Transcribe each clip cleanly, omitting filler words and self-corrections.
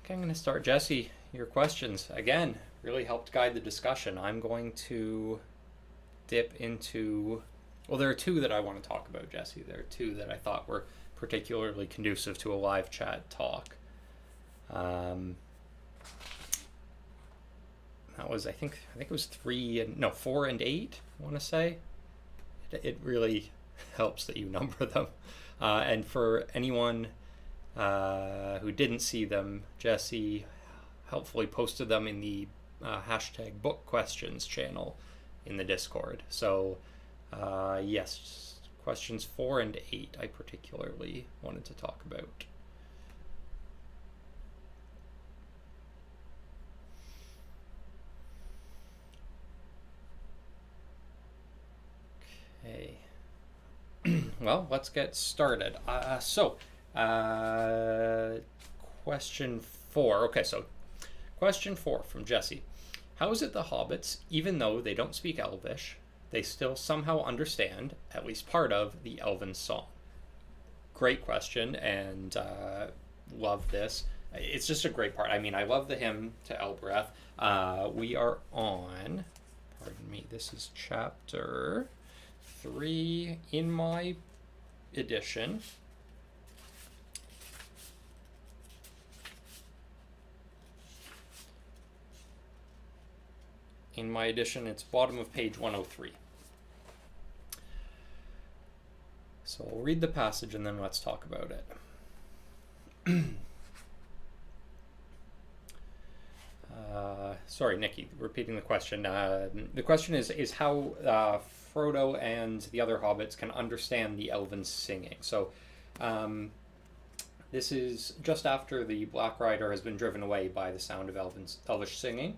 Okay, I'm going to start. Jesse, your questions, again, really helped guide the discussion. I'm going to dip into, well, there are two that I want to talk about, Jesse. There are two that I thought were particularly conducive to a live chat talk. That was, I think it was 4 and 8, I want to say. It really helps that you number them. And for anyone who didn't see them, Jesse helpfully posted them in the hashtag book questions channel in the Discord. So, yes, questions 4 and 8 I particularly wanted to talk about. Okay. Well, let's get started. Question 4. Okay, so question 4 from Jesse. How is it the hobbits, even though they don't speak Elvish, they still somehow understand at least part of the Elven song? Great question, and love this. It's just a great part. I mean, I love the hymn to Elbreth. We are on, pardon me, this is chapter 3 in my edition. In my edition, it's bottom of page 103. So I'll read the passage and then let's talk about it. Sorry, Nikki, repeating the question. The question is how Frodo and the other hobbits can understand the elven singing. So this is just after the Black Rider has been driven away by the sound of elvish singing.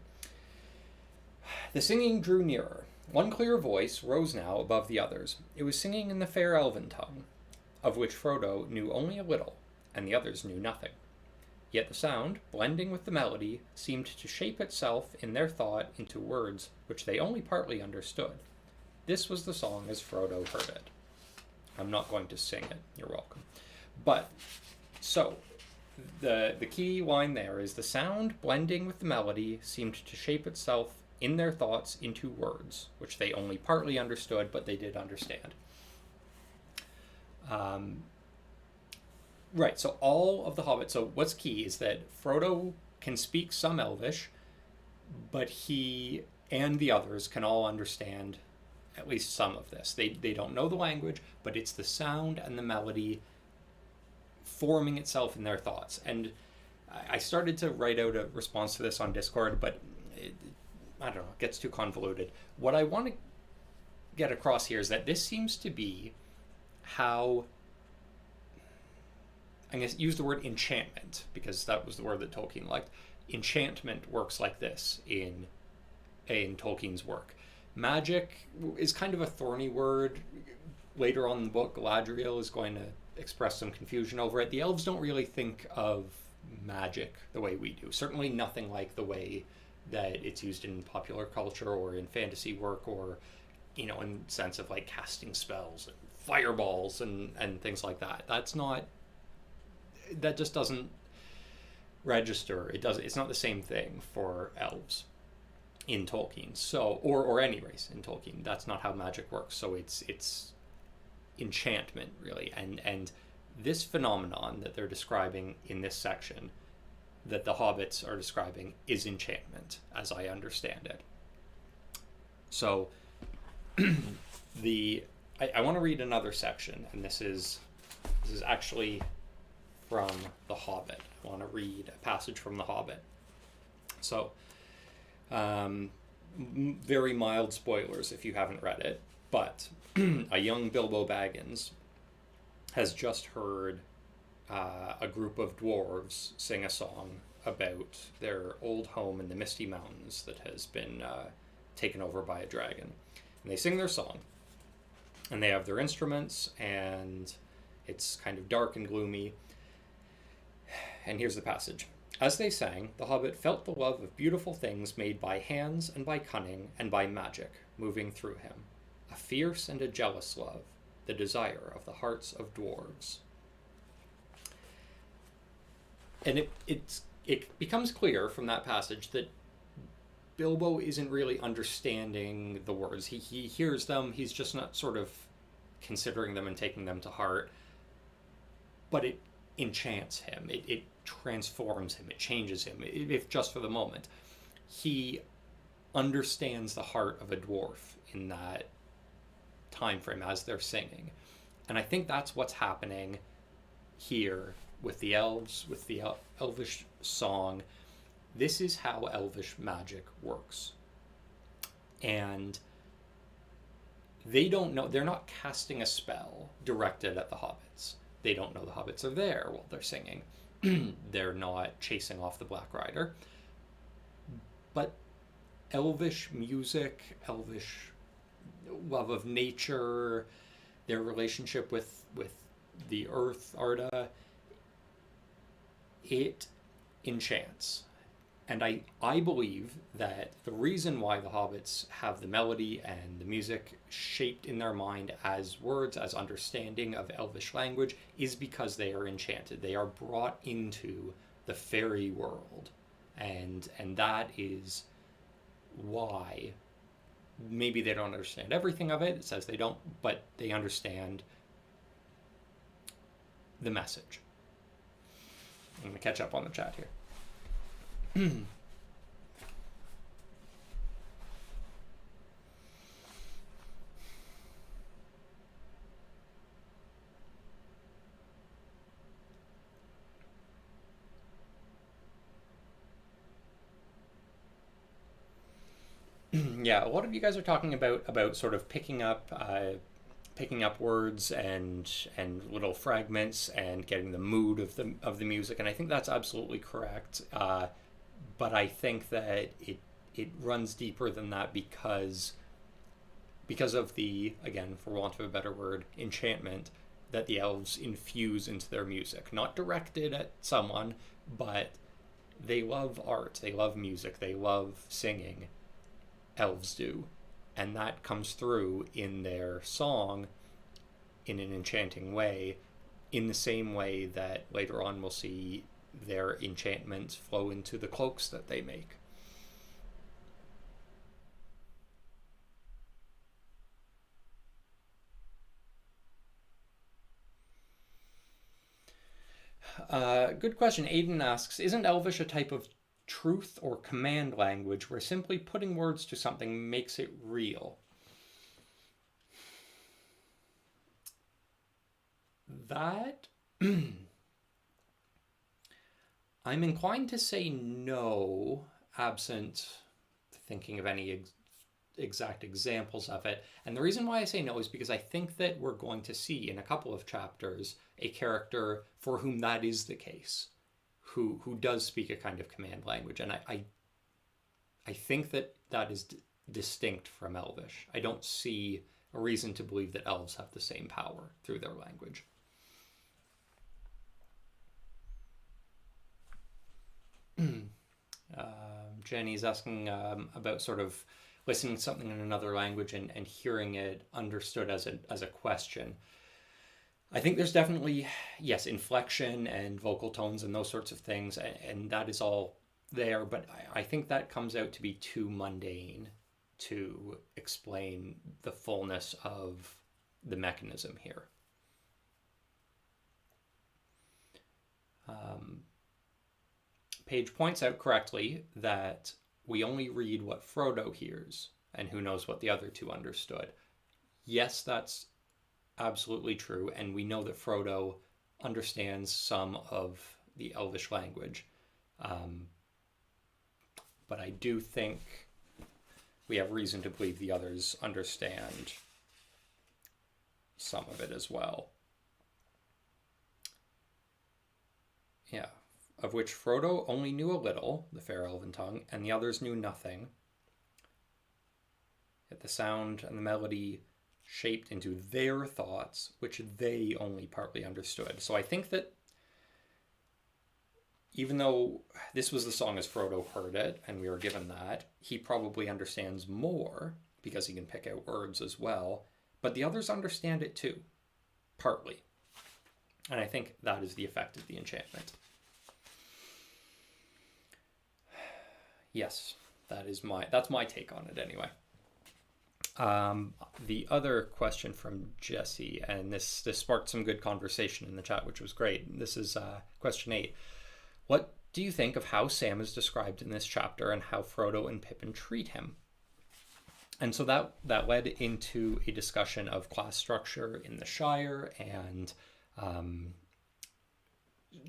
The singing drew nearer. One clear voice rose now above the others. It was singing in the fair elven tongue, of which Frodo knew only a little, and the others knew nothing. Yet the sound, blending with the melody, seemed to shape itself in their thought into words which they only partly understood. This was the song as Frodo heard it. I'm not going to sing it, you're welcome. But, so, the key line there is the sound, blending with the melody, seemed to shape itself in their thoughts into words, which they only partly understood, but they did understand. Right, so all of the hobbits, so what's key is that Frodo can speak some Elvish, but he and the others can all understand at least some of this. They don't know the language, but it's the sound and the melody forming itself in their thoughts. And I started to write out a response to this on Discord, but I don't know, it gets too convoluted. What I want to get across here is that this seems to be how, I'm going to use the word enchantment, because that was the word that Tolkien liked. Enchantment works like this in Tolkien's work. Magic is kind of a thorny word. Later on in the book, Galadriel is going to express some confusion over it. The elves don't really think of magic the way we do. Certainly nothing like the way that it's used in popular culture or in fantasy work, or, you know, in sense of like casting spells and fireballs and things like that. That just doesn't register. It's not the same thing for elves in Tolkien. So, or any race in Tolkien. That's not how magic works. So it's enchantment, really. And this phenomenon that they're describing in this section, that the hobbits are describing, is enchantment, as I understand it. So I want to read another section, and this is actually from The Hobbit. I want to read a passage from The Hobbit. So, very mild spoilers if you haven't read it, but a young Bilbo Baggins has just heard a group of dwarves sing a song about their old home in the Misty Mountains that has been taken over by a dragon. And they sing their song, and they have their instruments, and it's kind of dark and gloomy. And here's the passage. As they sang, the hobbit felt the love of beautiful things made by hands and by cunning and by magic moving through him, a fierce and a jealous love, the desire of the hearts of dwarves. And it's it becomes clear from that passage that Bilbo isn't really understanding the words. He hears them, he's just not sort of considering them and taking them to heart. But it enchants him, it transforms him, it changes him, if just for the moment. He understands the heart of a dwarf in that time frame as they're singing. And I think that's what's happening here with the elves, with the elvish song. This is how elvish magic works. And they don't know, they're not casting a spell directed at the hobbits. They don't know the hobbits are there while they're singing. They're not chasing off the Black Rider. But elvish music, elvish love of nature, their relationship with the earth, Arda, it enchants. And I believe that the reason why the hobbits have the melody and the music shaped in their mind as words, as understanding of elvish language, is because they are enchanted. They are brought into the fairy world. And that is why maybe they don't understand everything of it. It says they don't, but they understand the message. I'm going to catch up on the chat here. Yeah, a lot of you guys are talking about sort of picking up words and little fragments and getting the mood of the music, and I think that's absolutely correct. But I think that it runs deeper than that because of the, again, for want of a better word, enchantment that the elves infuse into their music. Not directed at someone, but they love art, they love music, they love singing. Elves do. And that comes through in their song in an enchanting way, in the same way that later on we'll see their enchantments flow into the cloaks that they make. Good question. Aiden asks, isn't Elvish a type of truth or command language where simply putting words to something makes it real? That I'm inclined to say no, absent thinking of any exact examples of it. And the reason why I say no is because I think that we're going to see in a couple of chapters a character for whom that is the case, who does speak a kind of command language. And I think that is distinct from Elvish. I don't see a reason to believe that elves have the same power through their language. Jenny's asking about sort of listening to something in another language and hearing it understood as a question. I think there's definitely, yes, inflection and vocal tones and those sorts of things, and that is all there, but I think that comes out to be too mundane to explain the fullness of the mechanism here. Paige points out correctly that we only read what Frodo hears, and who knows what the other two understood. Yes, that's absolutely true, and we know that Frodo understands some of the Elvish language. But I do think we have reason to believe the others understand some of it as well. Yeah. Of which Frodo only knew a little, the fair elven tongue, and the others knew nothing. Yet the sound and the melody shaped into their thoughts, which they only partly understood. So I think that even though this was the song as Frodo heard it, and we were given that, he probably understands more, because he can pick out words as well, but the others understand it too, partly. And I think that is the effect of the enchantment. Yes, that's my take on it anyway. The other question from Jesse, and this sparked some good conversation in the chat, which was great. This is question 8. What do you think of how Sam is described in this chapter and how Frodo and Pippin treat him? And so that led into a discussion of class structure in the Shire and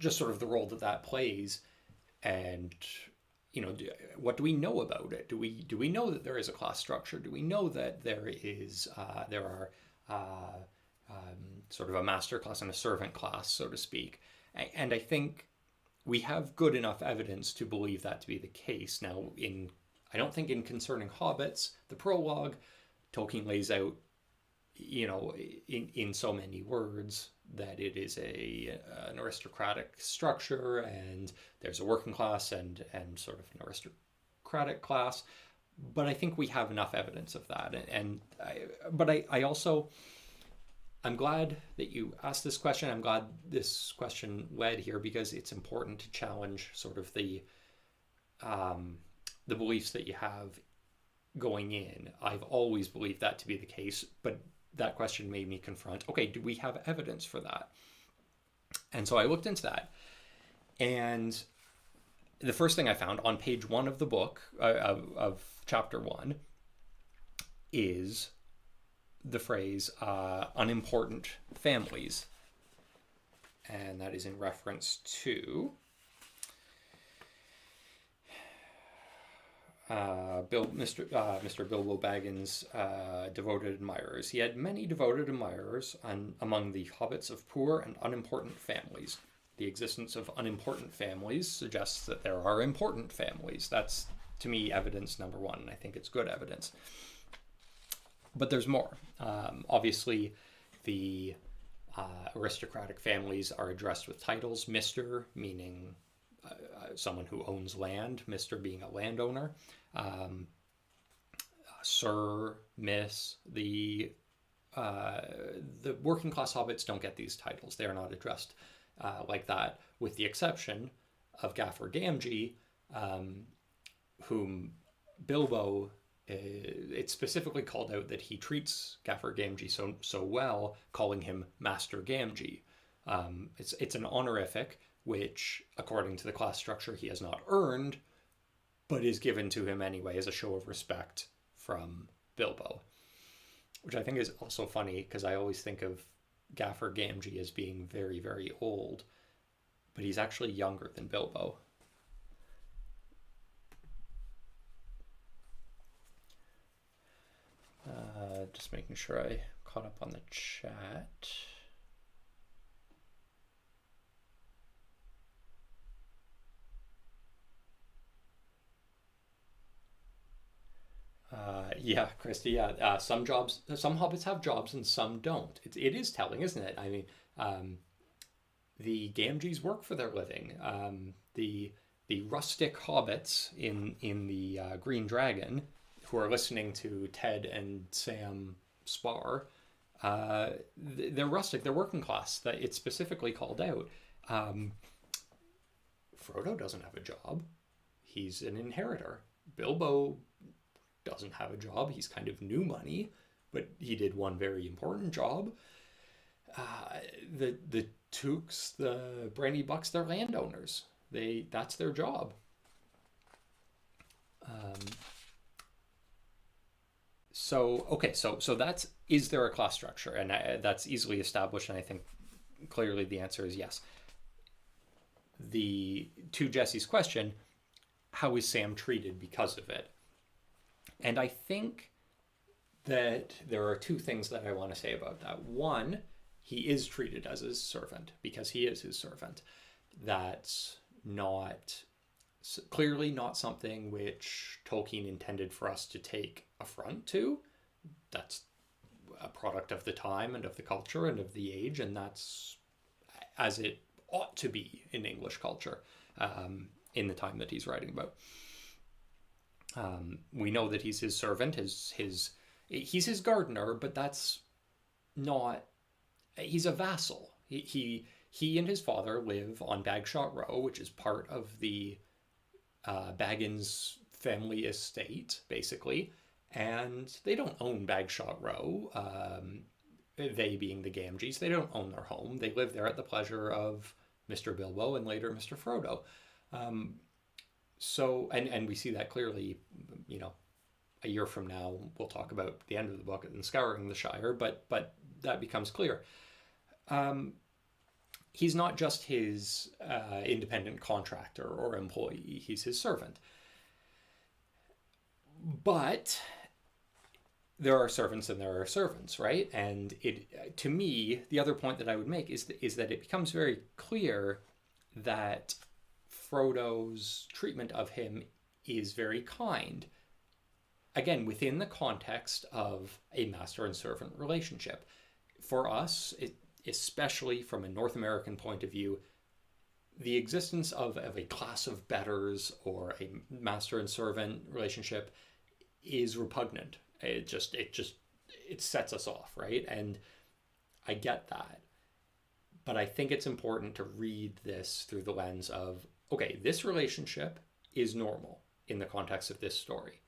just sort of the role that plays, and what do we know about it? Do we know that there is a class structure? Do we know that there are sort of a master class and a servant class, so to speak? And I think we have good enough evidence to believe that to be the case. Now, I don't think in Concerning Hobbits, the prologue, Tolkien lays out, in so many words that it is an aristocratic structure, and there's a working class and sort of an aristocratic class. But I think we have enough evidence of that. I'm glad that you asked this question. I'm glad this question led here, because it's important to challenge sort of the beliefs that you have going in. I've always believed that to be the case, but that question made me confront, okay, do we have evidence for that? And so I looked into that. And the first thing I found on page 1 of the book, of chapter 1, is the phrase unimportant families. And that is in reference to Mr. Bilbo Baggins' devoted admirers. He had many devoted admirers among the hobbits of poor and unimportant families. The existence of unimportant families suggests that there are important families. That's, to me, evidence number 1, and I think it's good evidence. But there's more. Obviously, the aristocratic families are addressed with titles. Mr. meaning someone who owns land, Mr. being a landowner. Sir, Miss, the working class hobbits don't get these titles. They are not addressed like that, with the exception of Gaffer Gamgee, whom Bilbo, it's specifically called out that he treats Gaffer Gamgee so well, calling him Master Gamgee. It's an honorific, which, according to the class structure, he has not earned, but is given to him anyway as a show of respect from Bilbo. Which I think is also funny, because I always think of Gaffer Gamgee as being very, very old, but he's actually younger than Bilbo. Just making sure I caught up on the chat. Yeah, Christy, yeah. Some hobbits have jobs and some don't. It is telling, isn't it? I mean, the Gamgees work for their living. The rustic hobbits in the Green Dragon, who are listening to Ted and Sam spar, they're rustic, they're working class. That it's specifically called out. Frodo doesn't have a job. He's an inheritor. Bilbo doesn't have a job. He's kind of new money, but he did one very important job. The Tooks, the Brandy Bucks, they're landowners. That's their job. So that's, is there a class structure? And that's easily established, and I think clearly the answer is yes. To Jesse's question, how is Sam treated because of it? And I think that there are 2 things that I want to say about that. One, he is treated as his servant because he is his servant. That's clearly not something which Tolkien intended for us to take affront to. That's a product of the time and of the culture and of the age, and that's as it ought to be in English culture in the time that he's writing about. We know that he's his servant, he's his gardener, but that's not, he's a vassal. He and his father live on Bagshot Row, which is part of the Baggins family estate, basically, and they don't own Bagshot Row. They being the Gamgees, they don't own their home. They live there at the pleasure of Mr. Bilbo and later Mr. Frodo. And we see that clearly, you know, a year from now, we'll talk about the end of the book and Scouring the Shire, but that becomes clear. He's not just his independent contractor or employee, he's his servant. But there are servants and there are servants, right? And it, to me, the other point that I would make is that it becomes very clear that Frodo's treatment of him is very kind. Again, within the context of a master and servant relationship. For us, especially from a North American point of view, the existence of a class of betters or a master and servant relationship is repugnant. It sets us off, right? And I get that. But I think it's important to read this through the lens of, okay, this relationship is normal in the context of this story.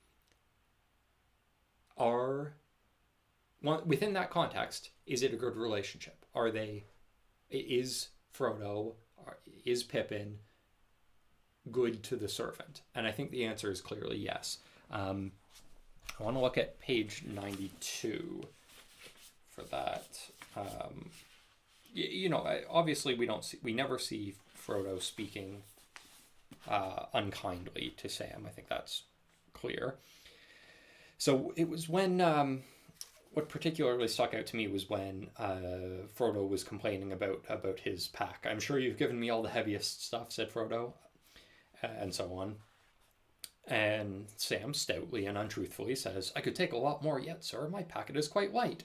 Within that context, is it a good relationship? Is Frodo, is Pippin good to the servant? And I think the answer is clearly yes. I want to look at page 92 for that. Obviously we never see Frodo speaking unkindly to Sam. I think that's clear. So it was when, what particularly stuck out to me was when Frodo was complaining about his pack. I'm sure you've given me all the heaviest stuff, said Frodo, and so on. And Sam stoutly and untruthfully says, I could take a lot more yet, sir. My packet is quite light.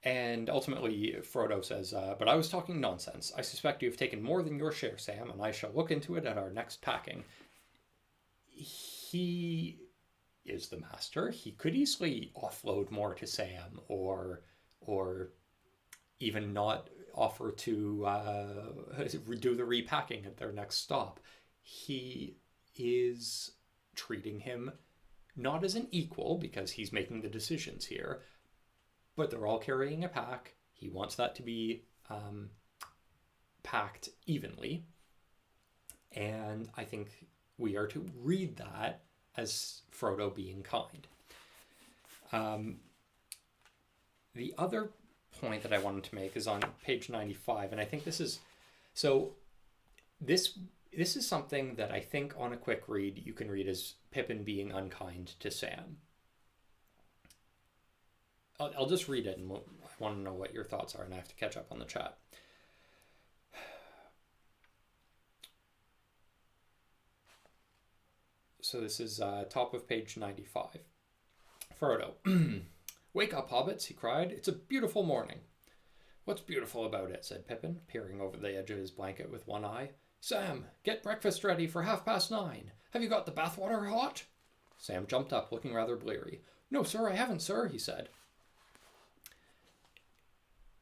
And ultimately, Frodo says, but I was talking nonsense. I suspect you have taken more than your share, Sam, and I shall look into it at our next packing. He is the master. He could easily offload more to Sam or even not offer to do the repacking at their next stop. He is treating him not as an equal because he's making the decisions here, but they're all carrying a pack. He wants that to be packed evenly. And I think we are to read that as Frodo being kind. The other point that I wanted to make is on page 95, and I think this is something that I think on a quick read you can read as Pippin being unkind to Sam. I'll just read it, and I want to know what your thoughts are, and I have to catch up on the chat. So this is top of page 95. Frodo. Wake up, hobbits, he cried. It's a beautiful morning. What's beautiful about it, said Pippin, peering over the edge of his blanket with one eye. Sam, get breakfast ready for 9:30. Have you got the bathwater hot? Sam jumped up, looking rather bleary. No, sir, I haven't, sir, he said.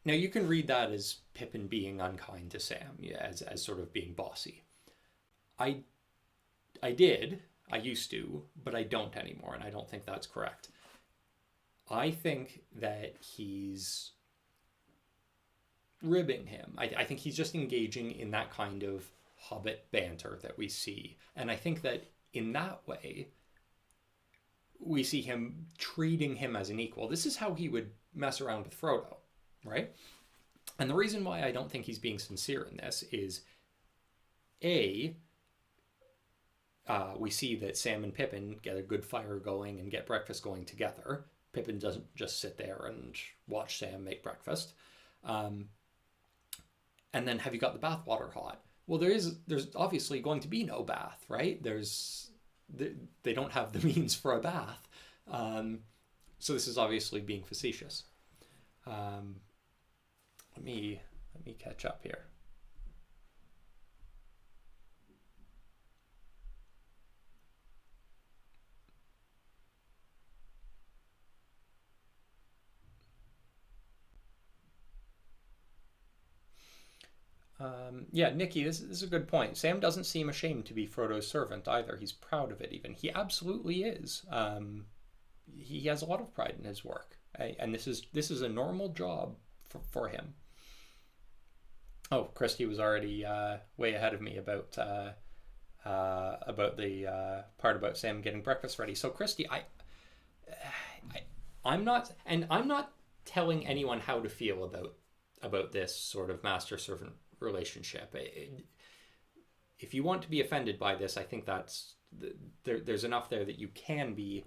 Now, you can read that as Pippin being unkind to Sam, as sort of being bossy. I used to, but I don't anymore, and I don't think that's correct. I think that he's ribbing him. I think he's just engaging in that kind of hobbit banter that we see. And I think that in that way, we see him treating him as an equal. This is how he would mess around with Frodo, right? And the reason why I don't think he's being sincere in this is, we see that Sam and Pippin get a good fire going and get breakfast going together. Pippin doesn't just sit there and watch Sam make breakfast. And then, have you got the bathwater hot? Well, there's obviously going to be no bath, right? They don't have the means for a bath. So this is obviously being facetious. Let me catch up here. Yeah, Nikki, this is a good point. Sam doesn't seem ashamed to be Frodo's servant either. He's proud of it, even. He absolutely is. He has a lot of pride in his work, and this is a normal job for him. Oh, Christy was already way ahead of me about the part about Sam getting breakfast ready. So, Christy, I'm not telling anyone how to feel about this sort of master servant relationship. If you want to be offended by this, I think there's enough there that you can be,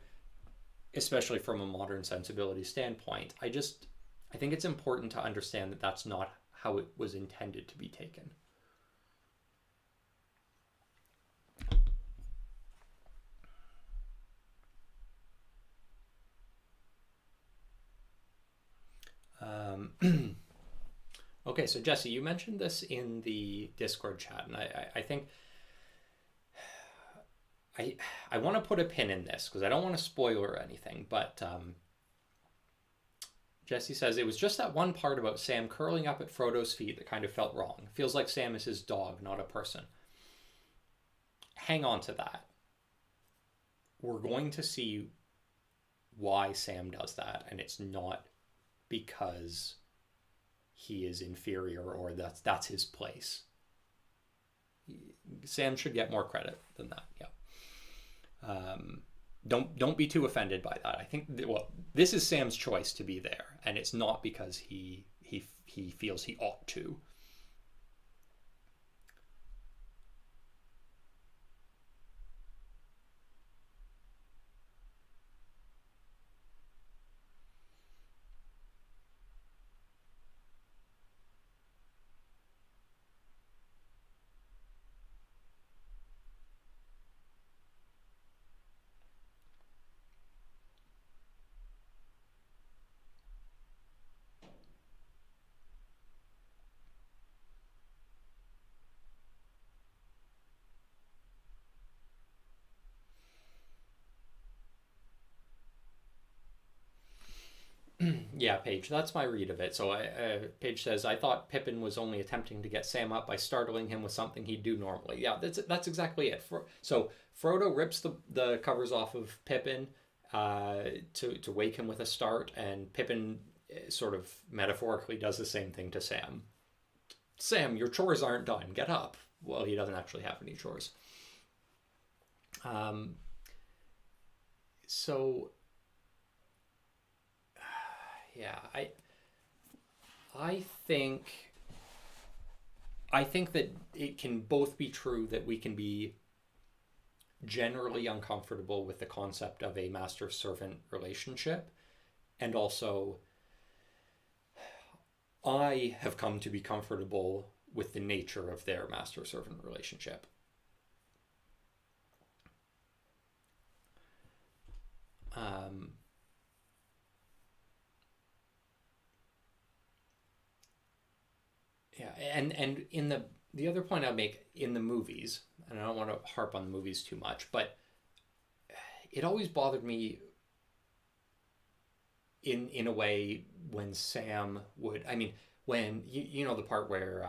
especially from a modern sensibility standpoint. I think it's important to understand that that's not how it was intended to be taken. Okay, so Jesse, you mentioned this in the Discord chat, and I think I want to put a pin in this because I don't want to spoil or anything, but Jesse says it was just that one part about Sam curling up at Frodo's feet that kind of felt wrong. Feels like Sam is his dog, not a person. Hang on to that. We're going to see why Sam does that, and it's not because he is inferior or that's his place. Sam should get more credit than that. Yeah. Don't be too offended by that. I think this is Sam's choice to be there, and it's not because he feels he ought to. Yeah, Paige, that's my read of it. So Paige says, I thought Pippin was only attempting to get Sam up by startling him with something he'd do normally. Yeah, that's exactly it. So Frodo rips the covers off of Pippin to wake him with a start, and Pippin sort of metaphorically does the same thing to Sam. Sam, your chores aren't done. Get up. Well, he doesn't actually have any chores. So yeah, I think I think that it can both be true that we can be generally uncomfortable with the concept of a master servant relationship, and also I have come to be comfortable with the nature of their master servant relationship. Um, yeah, and in the other point I'll make in the movies, and I don't want to harp on the movies too much, but it always bothered me in a way when Sam would. I mean, when you know the part where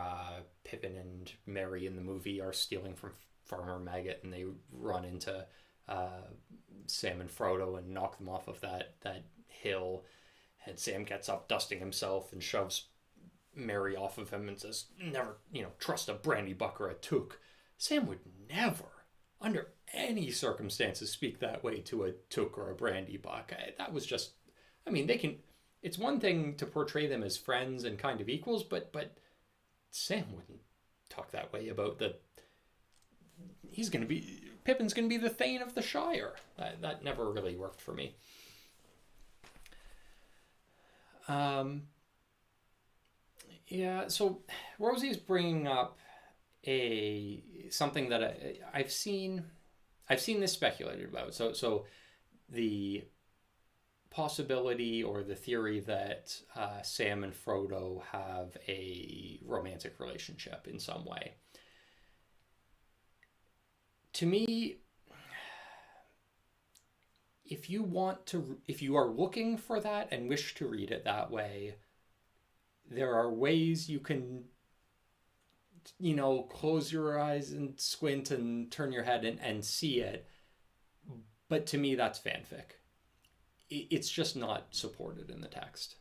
Pippin and Merry in the movie are stealing from Farmer Maggot, and they run into uh, Sam and Frodo and knock them off of that hill, and Sam gets up, dusting himself, and shoves Mary off of him and says, "Never, trust a brandy buck or a took." Sam would never, under any circumstances, speak that way to a took or a brandy buck. That was just, I mean, they can. It's one thing to portray them as friends and kind of equals, but Sam wouldn't talk that way about the. He's gonna be Pippin's gonna be the Thane of the Shire. That never really worked for me. Um, Yeah, so Rosie's bringing up a something that I've seen this speculated about. So the possibility or the theory that Sam and Frodo have a romantic relationship in some way. To me, if you are looking for that and wish to read it that way, there are ways you can close your eyes and squint and turn your head and see it. But to me, that's fanfic. It's just not supported in the text.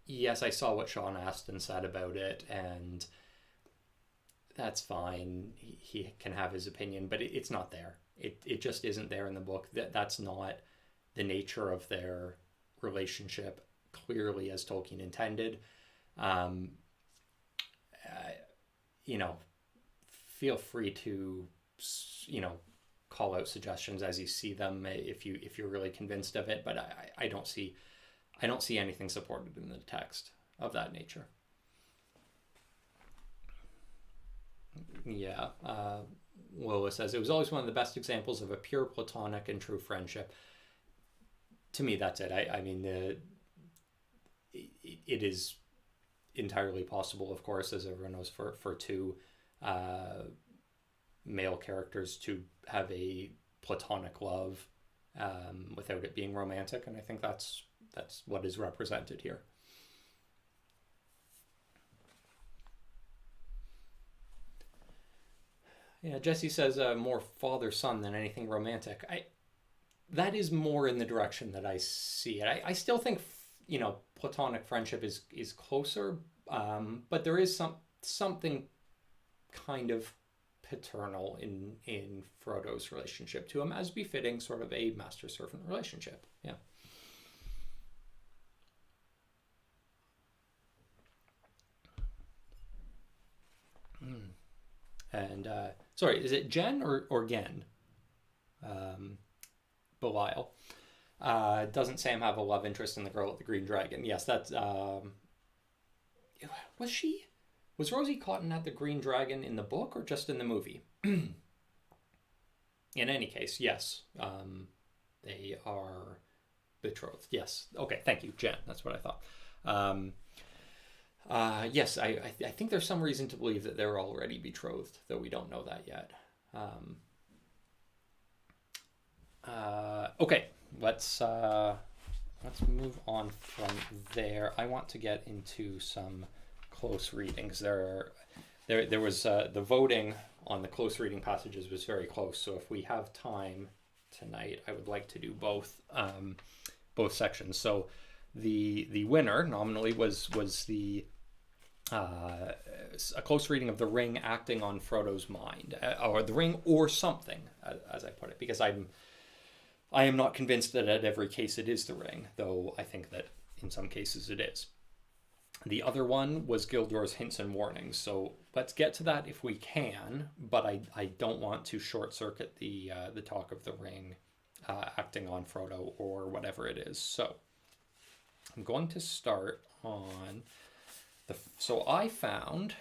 Yes, I saw what Sean Astin said about it, and that's fine. He can have his opinion, but it's not there. It just isn't there in the book. That's not the nature of their relationship, clearly as Tolkien intended. Feel free to, call out suggestions as you see them if you're really convinced of it. But I don't see anything supported in the text of that nature. Yeah. Lola says, it was always one of the best examples of a pure platonic and true friendship. To me, that's it. I mean, it is entirely possible, of course, as everyone knows, for two male characters to have a platonic love without it being romantic, and I think that's what is represented here. Yeah, Jesse says more father-son than anything romantic. That is more in the direction that I see it. I still think, platonic friendship is closer, but there is something kind of paternal in Frodo's relationship to him, as befitting sort of a master-servant relationship. Yeah. And sorry, is it Jen or Gen? Belial. Doesn't Sam have a love interest in the girl with the green dragon? Yes, that's was Rosie Cotton at the Green Dragon in the book or just in the movie? In any case, yes, they are betrothed. Yes. Okay, thank you, Jen. That's what I thought. Yes, I think there's some reason to believe that they're already betrothed, though we don't know that yet. Okay, let's move on from there. I want to get into some close readings. There was the voting on the close reading passages was very close. So if we have time tonight, I would like to do both sections. So the winner nominally was the a close reading of the ring acting on Frodo's mind, or the ring or something, as I put it, because I am not convinced that at every case it is the ring, though I think that in some cases it is. The other one was Gildor's hints and warnings, so let's get to that if we can, but I don't want to short circuit the talk of the ring acting on Frodo or whatever it is. So I'm going to start on so I found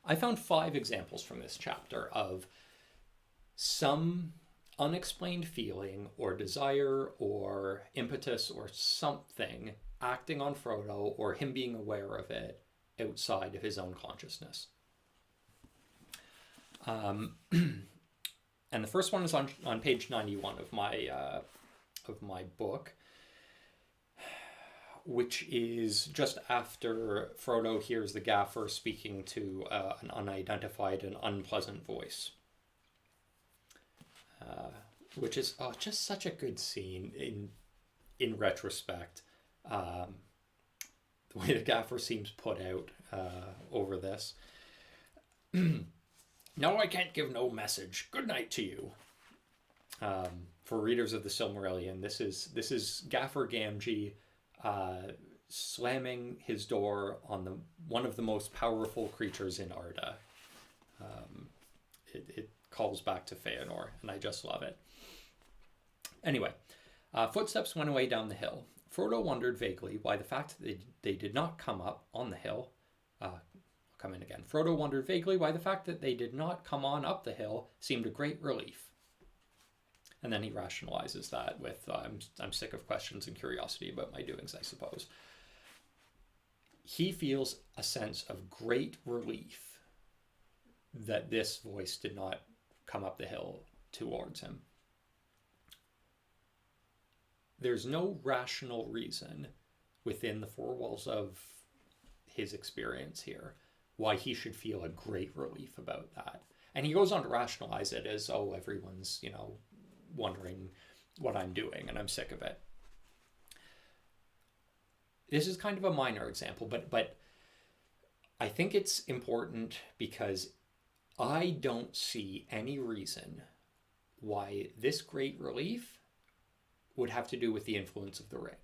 5 examples from this chapter of some unexplained feeling or desire or impetus or something acting on Frodo, or him being aware of it outside of his own consciousness. And the first one is on page 91 of my book, which is just after Frodo hears the gaffer speaking to an unidentified and unpleasant voice. Which is just such a good scene in retrospect. The way the gaffer seems put out over this. No, I can't give no message. Good night to you. For readers of the Silmarillion, this is Gaffer Gamgee slamming his door on one of the most powerful creatures in Arda. It calls back to Feanor, and I just love it. Anyway, footsteps went away down the hill. Frodo wondered vaguely why the fact that they did not come up on the hill. I'll come in again. Frodo wondered vaguely why the fact that they did not come on up the hill seemed a great relief. And then he rationalizes that with, I'm sick of questions and curiosity about my doings, I suppose. He feels a sense of great relief that this voice did not come up the hill towards him. There's no rational reason within the four walls of his experience here why he should feel a great relief about that. And he goes on to rationalize it as, oh, everyone's, wondering what I'm doing and I'm sick of it. This is kind of a minor example, but I think it's important because I don't see any reason why this great relief would have to do with the influence of the ring.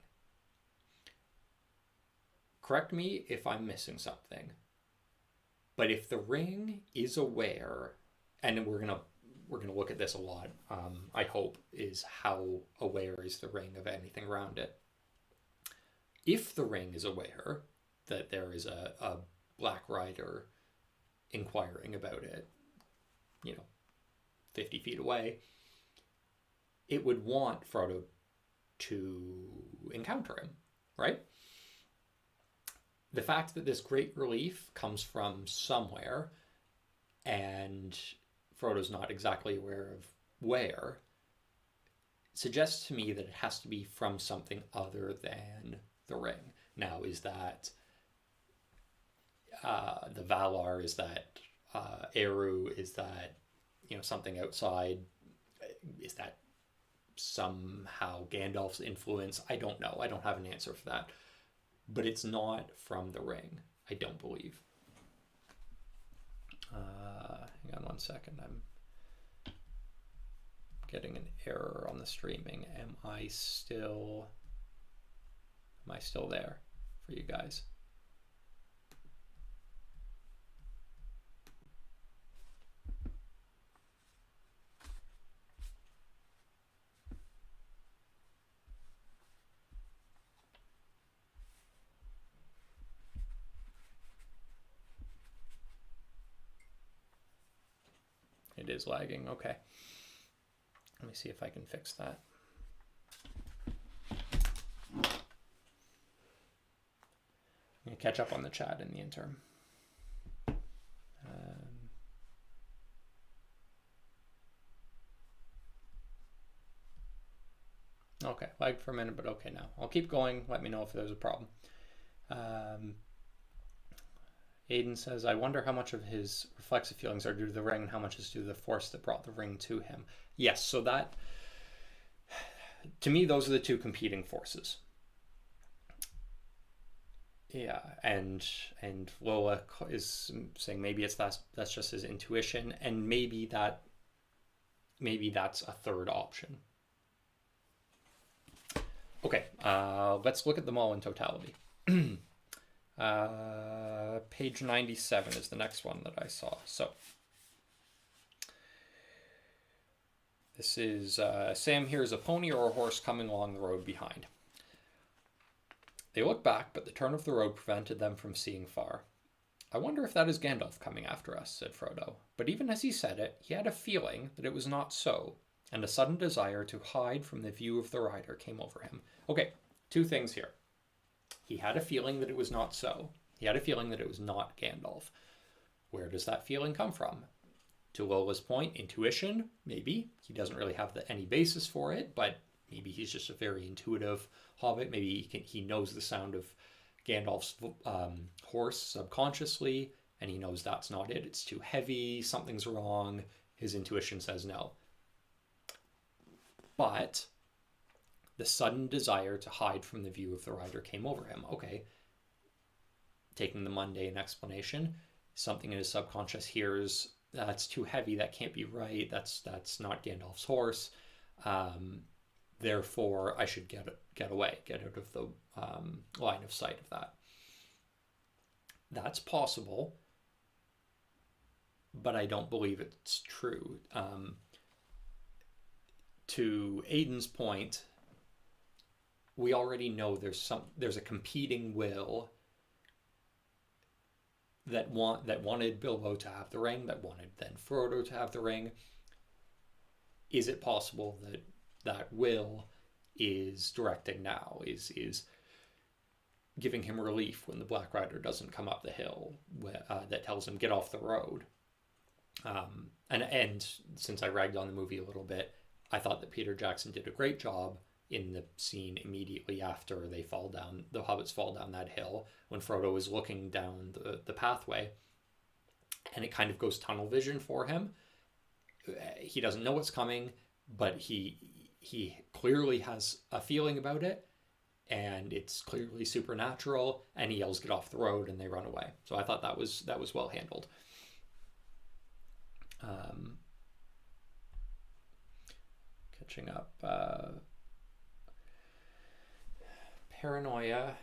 Correct me if I'm missing something, but if the ring is aware, and we're gonna look at this a lot, I hope, is how aware is the ring of anything around it. If the ring is aware that there is a Black Rider inquiring about it, 50 feet away, it would want Frodo to encounter him, right? The fact that this great relief comes from somewhere and Frodo's not exactly aware of where suggests to me that it has to be from something other than the ring. Now, is that the Valar? Is that Eru? Is that something outside? Is that somehow Gandalf's influence? I don't know. I don't have an answer for that. But it's not from the ring, I don't believe. Hang on one second. I'm getting an error on the streaming. Am I still there for you guys? It is lagging. Okay. Let me see if I can fix that. I'm going to catch up on the chat in the interim. Okay, lagged for a minute, but okay now. I'll keep going. Let me know if there's a problem. Aiden says, I wonder how much of his reflexive feelings are due to the ring and how much is due to the force that brought the ring to him. Yes, so that, to me, those are the two competing forces. Yeah, and Lola is saying maybe that's just his intuition, and maybe that's a third option. Okay, let's look at them all in totality. Page 97 is the next one that I saw. So this is Sam hears a pony or a horse coming along the road behind. They look back, but the turn of the road prevented them from seeing far. I wonder if that is Gandalf coming after us, said Frodo. But even as he said it, he had a feeling that it was not so, and a sudden desire to hide from the view of the rider came over him. Okay, two things here. He had a feeling that it was not so. He had a feeling that it was not Gandalf. Where does that feeling come from? To Lola's point, intuition, maybe. He doesn't really have any basis for it, but maybe he's just a very intuitive hobbit. Maybe he knows the sound of Gandalf's horse subconsciously, and he knows that's not it. It's too heavy, something's wrong. His intuition says no. But the sudden desire to hide from the view of the rider came over him. Okay, taking the mundane explanation, something in his subconscious hears, that's too heavy, that can't be right, that's not Gandalf's horse, therefore I should get away, get out of the line of sight of that. That's possible, but I don't believe it's true. To Aiden's point, we already know there's a competing will that wanted Bilbo to have the ring, that wanted then Frodo to have the ring. Is it possible that will is directing now, is giving him relief when the Black Rider doesn't come up the hill, that tells him get off the road? And since I ragged on the movie a little bit, I thought that Peter Jackson did a great job in the scene immediately after the hobbits fall down that hill, when Frodo is looking down the pathway, and it kind of goes tunnel vision for him. He doesn't know what's coming, but he clearly has a feeling about it, and it's clearly supernatural, and he yells, "Get off the road," and they run away. So I thought that was well handled. Catching up. Paranoia.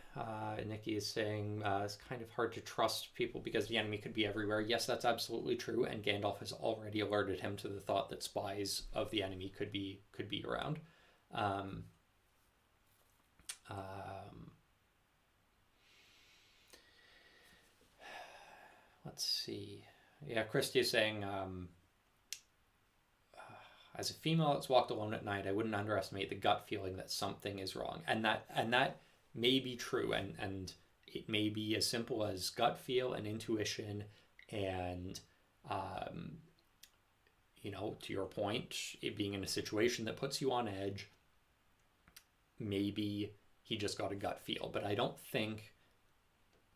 Nikki is saying it's kind of hard to trust people because the enemy could be everywhere. Yes, that's absolutely true, and Gandalf has already alerted him to the thought that spies of the enemy could be around. Let's see. Yeah, Christy is saying, as a female that's walked alone at night, I wouldn't underestimate the gut feeling that something is wrong, and that may be true, and it may be as simple as gut feel and intuition, and to your point, it being in a situation that puts you on edge. Maybe he just got a gut feel, but I don't think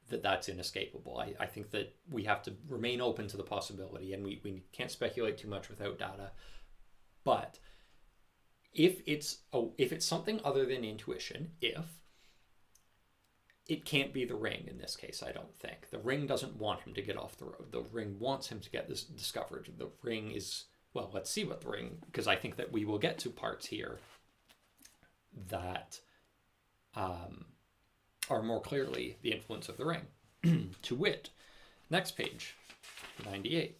that that's inescapable. I think that we have to remain open to the possibility, and we can't speculate too much without data. But if it's something other than intuition, it can't be the ring in this case, I don't think. The ring doesn't want him to get off the road. The ring wants him to get this discovered. The ring is, well, let's see what the ring, because I think that we will get to parts here that are more clearly the influence of the ring. To wit, next page, 98.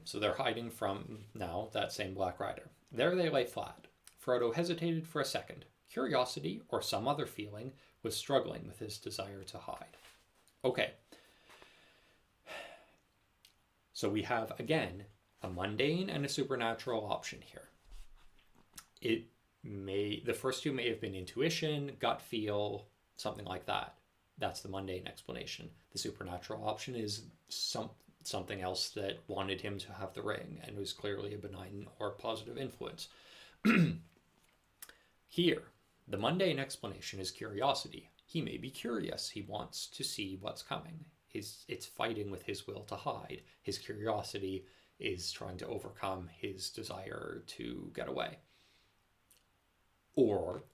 So they're hiding from, now, that same Black Rider. There they lay flat. Frodo hesitated for a second. Curiosity, or some other feeling, was struggling with his desire to hide. Okay. So we have, again, a mundane and a supernatural option here. The first two may have been intuition, gut feel, something like that. That's the mundane explanation. The supernatural option is something else that wanted him to have the ring and was clearly a benign or positive influence. Here, the mundane explanation is curiosity. He may be curious. He wants to see what's coming. It's fighting with his will to hide. His curiosity is trying to overcome his desire to get away. Or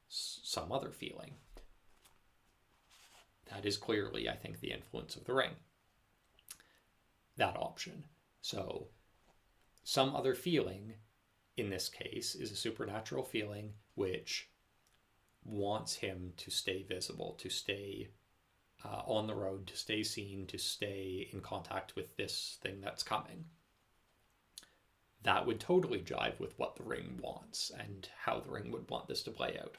some other feeling. That is clearly, I think, the influence of the ring. That option. So some other feeling in this case is a supernatural feeling which wants him to stay visible, to stay on the road, to stay seen, to stay in contact with this thing that's coming. That would totally jive with what the ring wants and how the ring would want this to play out.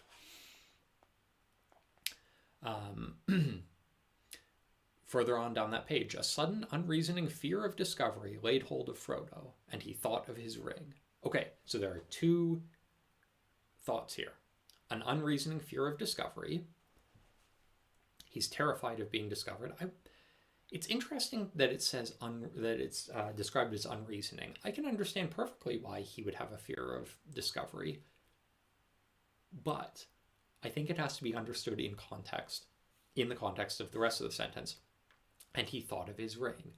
Further on down that page, a sudden unreasoning fear of discovery laid hold of Frodo, and he thought of his ring. Okay, so there are two thoughts here. An unreasoning fear of discovery. He's terrified of being discovered. It's interesting that it says that it's described as unreasoning. I can understand perfectly why he would have a fear of discovery, but I think it has to be understood in the context of the rest of the sentence. And he thought of his ring.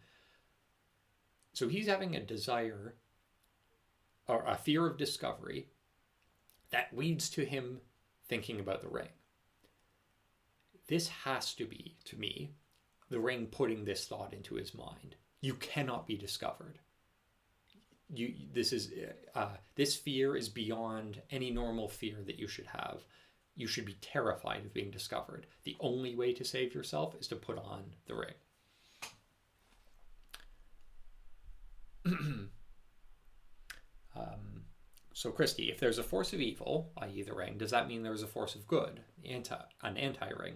So he's having a desire or a fear of discovery that leads to him thinking about the ring. This has to be, to me, the ring putting this thought into his mind. You cannot be discovered. This fear is beyond any normal fear that you should have. You should be terrified of being discovered. The only way to save yourself is to put on the ring. So Christy, if there's a force of evil, i.e. the ring, does that mean there's a force of good, an anti-ring?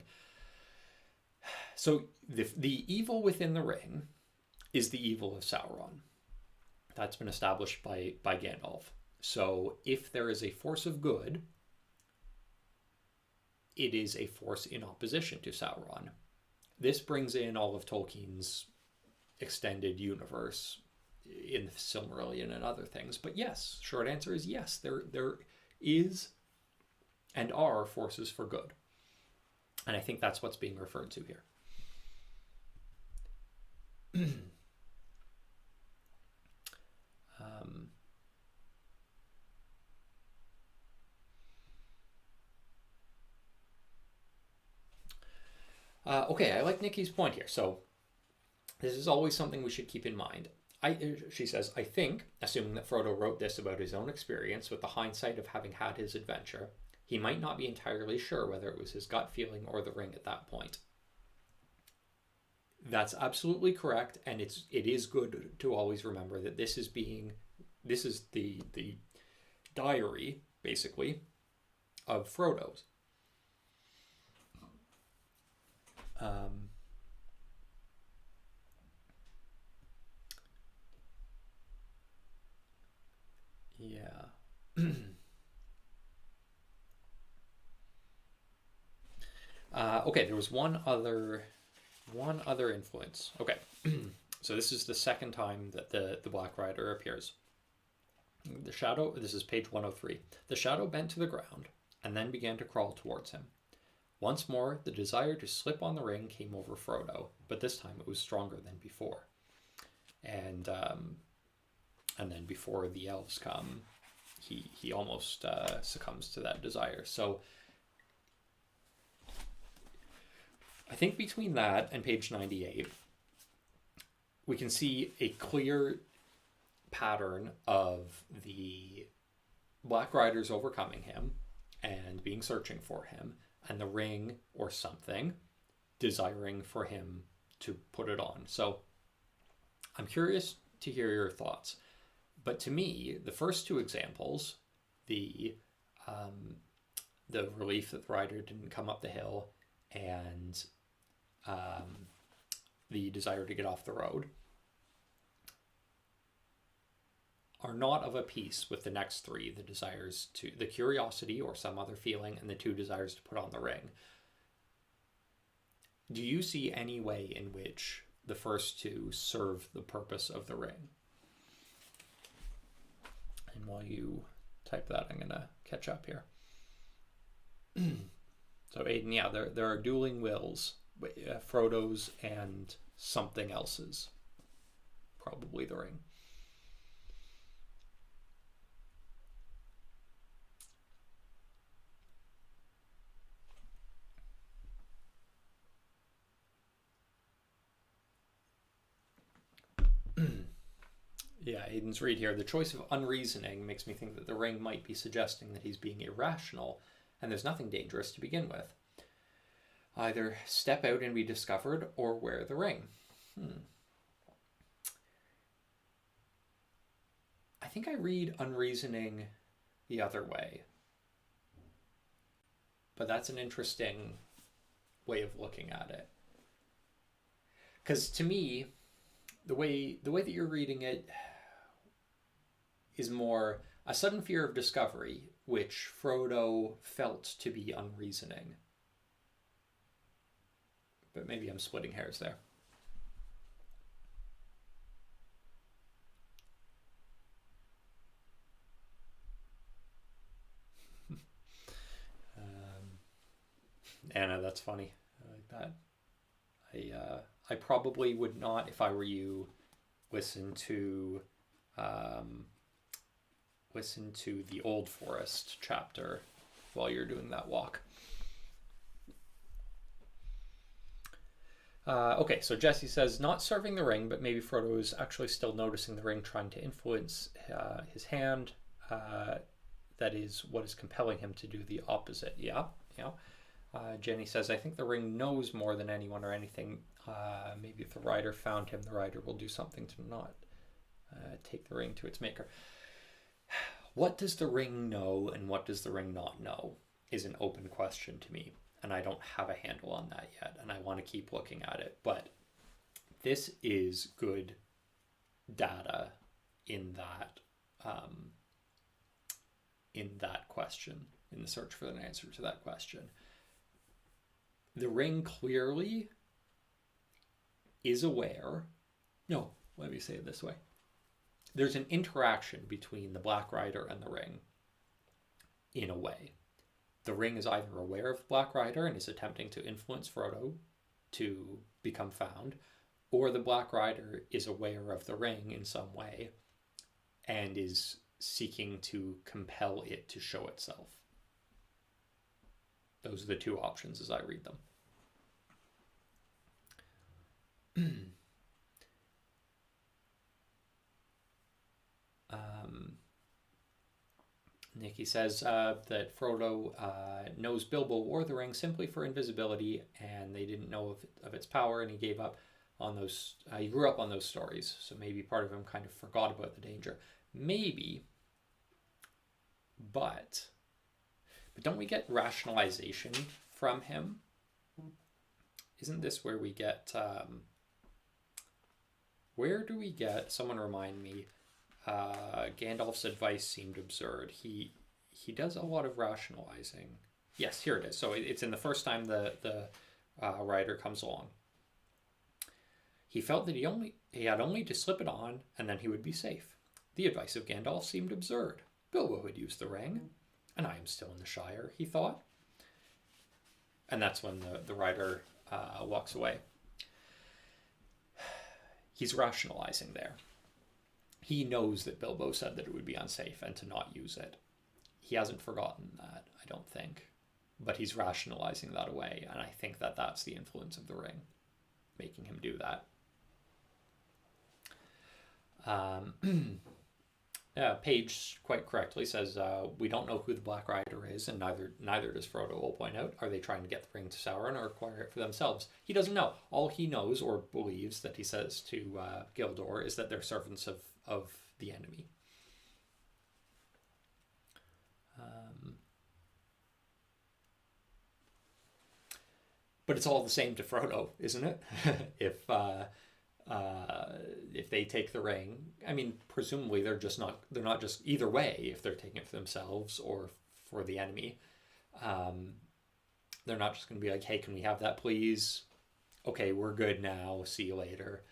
So the evil within the ring is the evil of Sauron. That's been established by Gandalf. So if there is a force of good, it is a force in opposition to Sauron. This brings in all of Tolkien's extended universe in the Silmarillion and other things. But yes, short answer is yes, there is and are forces for good. And I think that's what's being referred to here. Okay, I like Nikki's point here. So this is always something we should keep in mind. She says, I think, assuming that Frodo wrote this about his own experience with the hindsight of having had his adventure, he might not be entirely sure whether it was his gut feeling or the ring at that point. That's absolutely correct, and it is good to always remember that this is the diary, basically, of Frodo's. Yeah. Okay, there was one other influence. Okay, so this is the second time that the Black Rider appears. The shadow, this is page 103. The shadow bent to the ground and then began to crawl towards him. Once more, the desire to slip on the ring came over Frodo, but this time it was stronger than before. And then before the elves come, he almost succumbs to that desire. So I think between that and page 98, we can see a clear pattern of the Black Riders overcoming him and being searching for him, and the ring or something desiring for him to put it on. So I'm curious to hear your thoughts. But to me, the first two examples, the relief that the rider didn't come up the hill and the desire to get off the road, are not of a piece with the next three, the curiosity or some other feeling, and the two desires to put on the ring. Do you see any way in which the first two serve the purpose of the ring? And while you type that, I'm going to catch up here. So Aiden, yeah, there are dueling wills, Frodo's and something else's, probably the ring. Yeah, Aiden's read here. The choice of unreasoning makes me think that the ring might be suggesting that he's being irrational, and there's nothing dangerous to begin with. Either step out and be discovered, or wear the ring. I think I read unreasoning the other way. But that's an interesting way of looking at it. Because to me, the way that you're reading it is more a sudden fear of discovery, which Frodo felt to be unreasoning. But maybe I'm splitting hairs there. Anna, that's funny. I like that. I probably would not, if I were you, listen to the Old Forest chapter while you're doing that walk. Okay, so Jesse says, not serving the ring, but maybe Frodo is actually still noticing the ring trying to influence his hand. That is what is compelling him to do the opposite. Yeah. Jenny says, I think the ring knows more than anyone or anything. Maybe if the rider found him, the rider will do something to not take the ring to its maker. What does the ring know and what does the ring not know is an open question to me. And I don't have a handle on that yet. And I want to keep looking at it. But this is good data in that question, in the search for an answer to that question. The ring clearly is aware. No, let me say it this way. There's an interaction between the Black Rider and the ring in a way. The ring is either aware of the Black Rider and is attempting to influence Frodo to become found, or the Black Rider is aware of the ring in some way and is seeking to compel it to show itself. Those are the two options as I read them. Nikki says that Frodo knows Bilbo wore the ring simply for invisibility, and they didn't know of its power, and he gave up on those. He grew up on those stories, so maybe part of him kind of forgot about the danger. Maybe, but don't we get rationalization from him? Isn't this where we get? Where do we get? Someone remind me. Gandalf's advice seemed absurd. He does a lot of rationalizing. Yes, here it is. So it's in the first time the rider comes along. He felt that he had only to slip it on, and then he would be safe. The advice of Gandalf seemed absurd. Bilbo had used the ring, and I am still in the Shire, he thought. And that's when the rider walks away. He's rationalizing there. He knows that Bilbo said that it would be unsafe and to not use it. He hasn't forgotten that, I don't think. But he's rationalizing that away, and I think that that's the influence of the ring, making him do that. Paige quite correctly says, we don't know who the Black Rider is, and neither does Frodo, will point out. Are they trying to get the ring to Sauron or acquire it for themselves? He doesn't know. All he knows, or believes, that he says to Gildor is that they're servants of the enemy. But it's all the same to Frodo, isn't it? If they take the ring, I mean, presumably they're not just either way. If they're taking it for themselves or for the enemy, they're not just going to be like, "Hey, can we have that, please?" Okay, we're good now. See you later.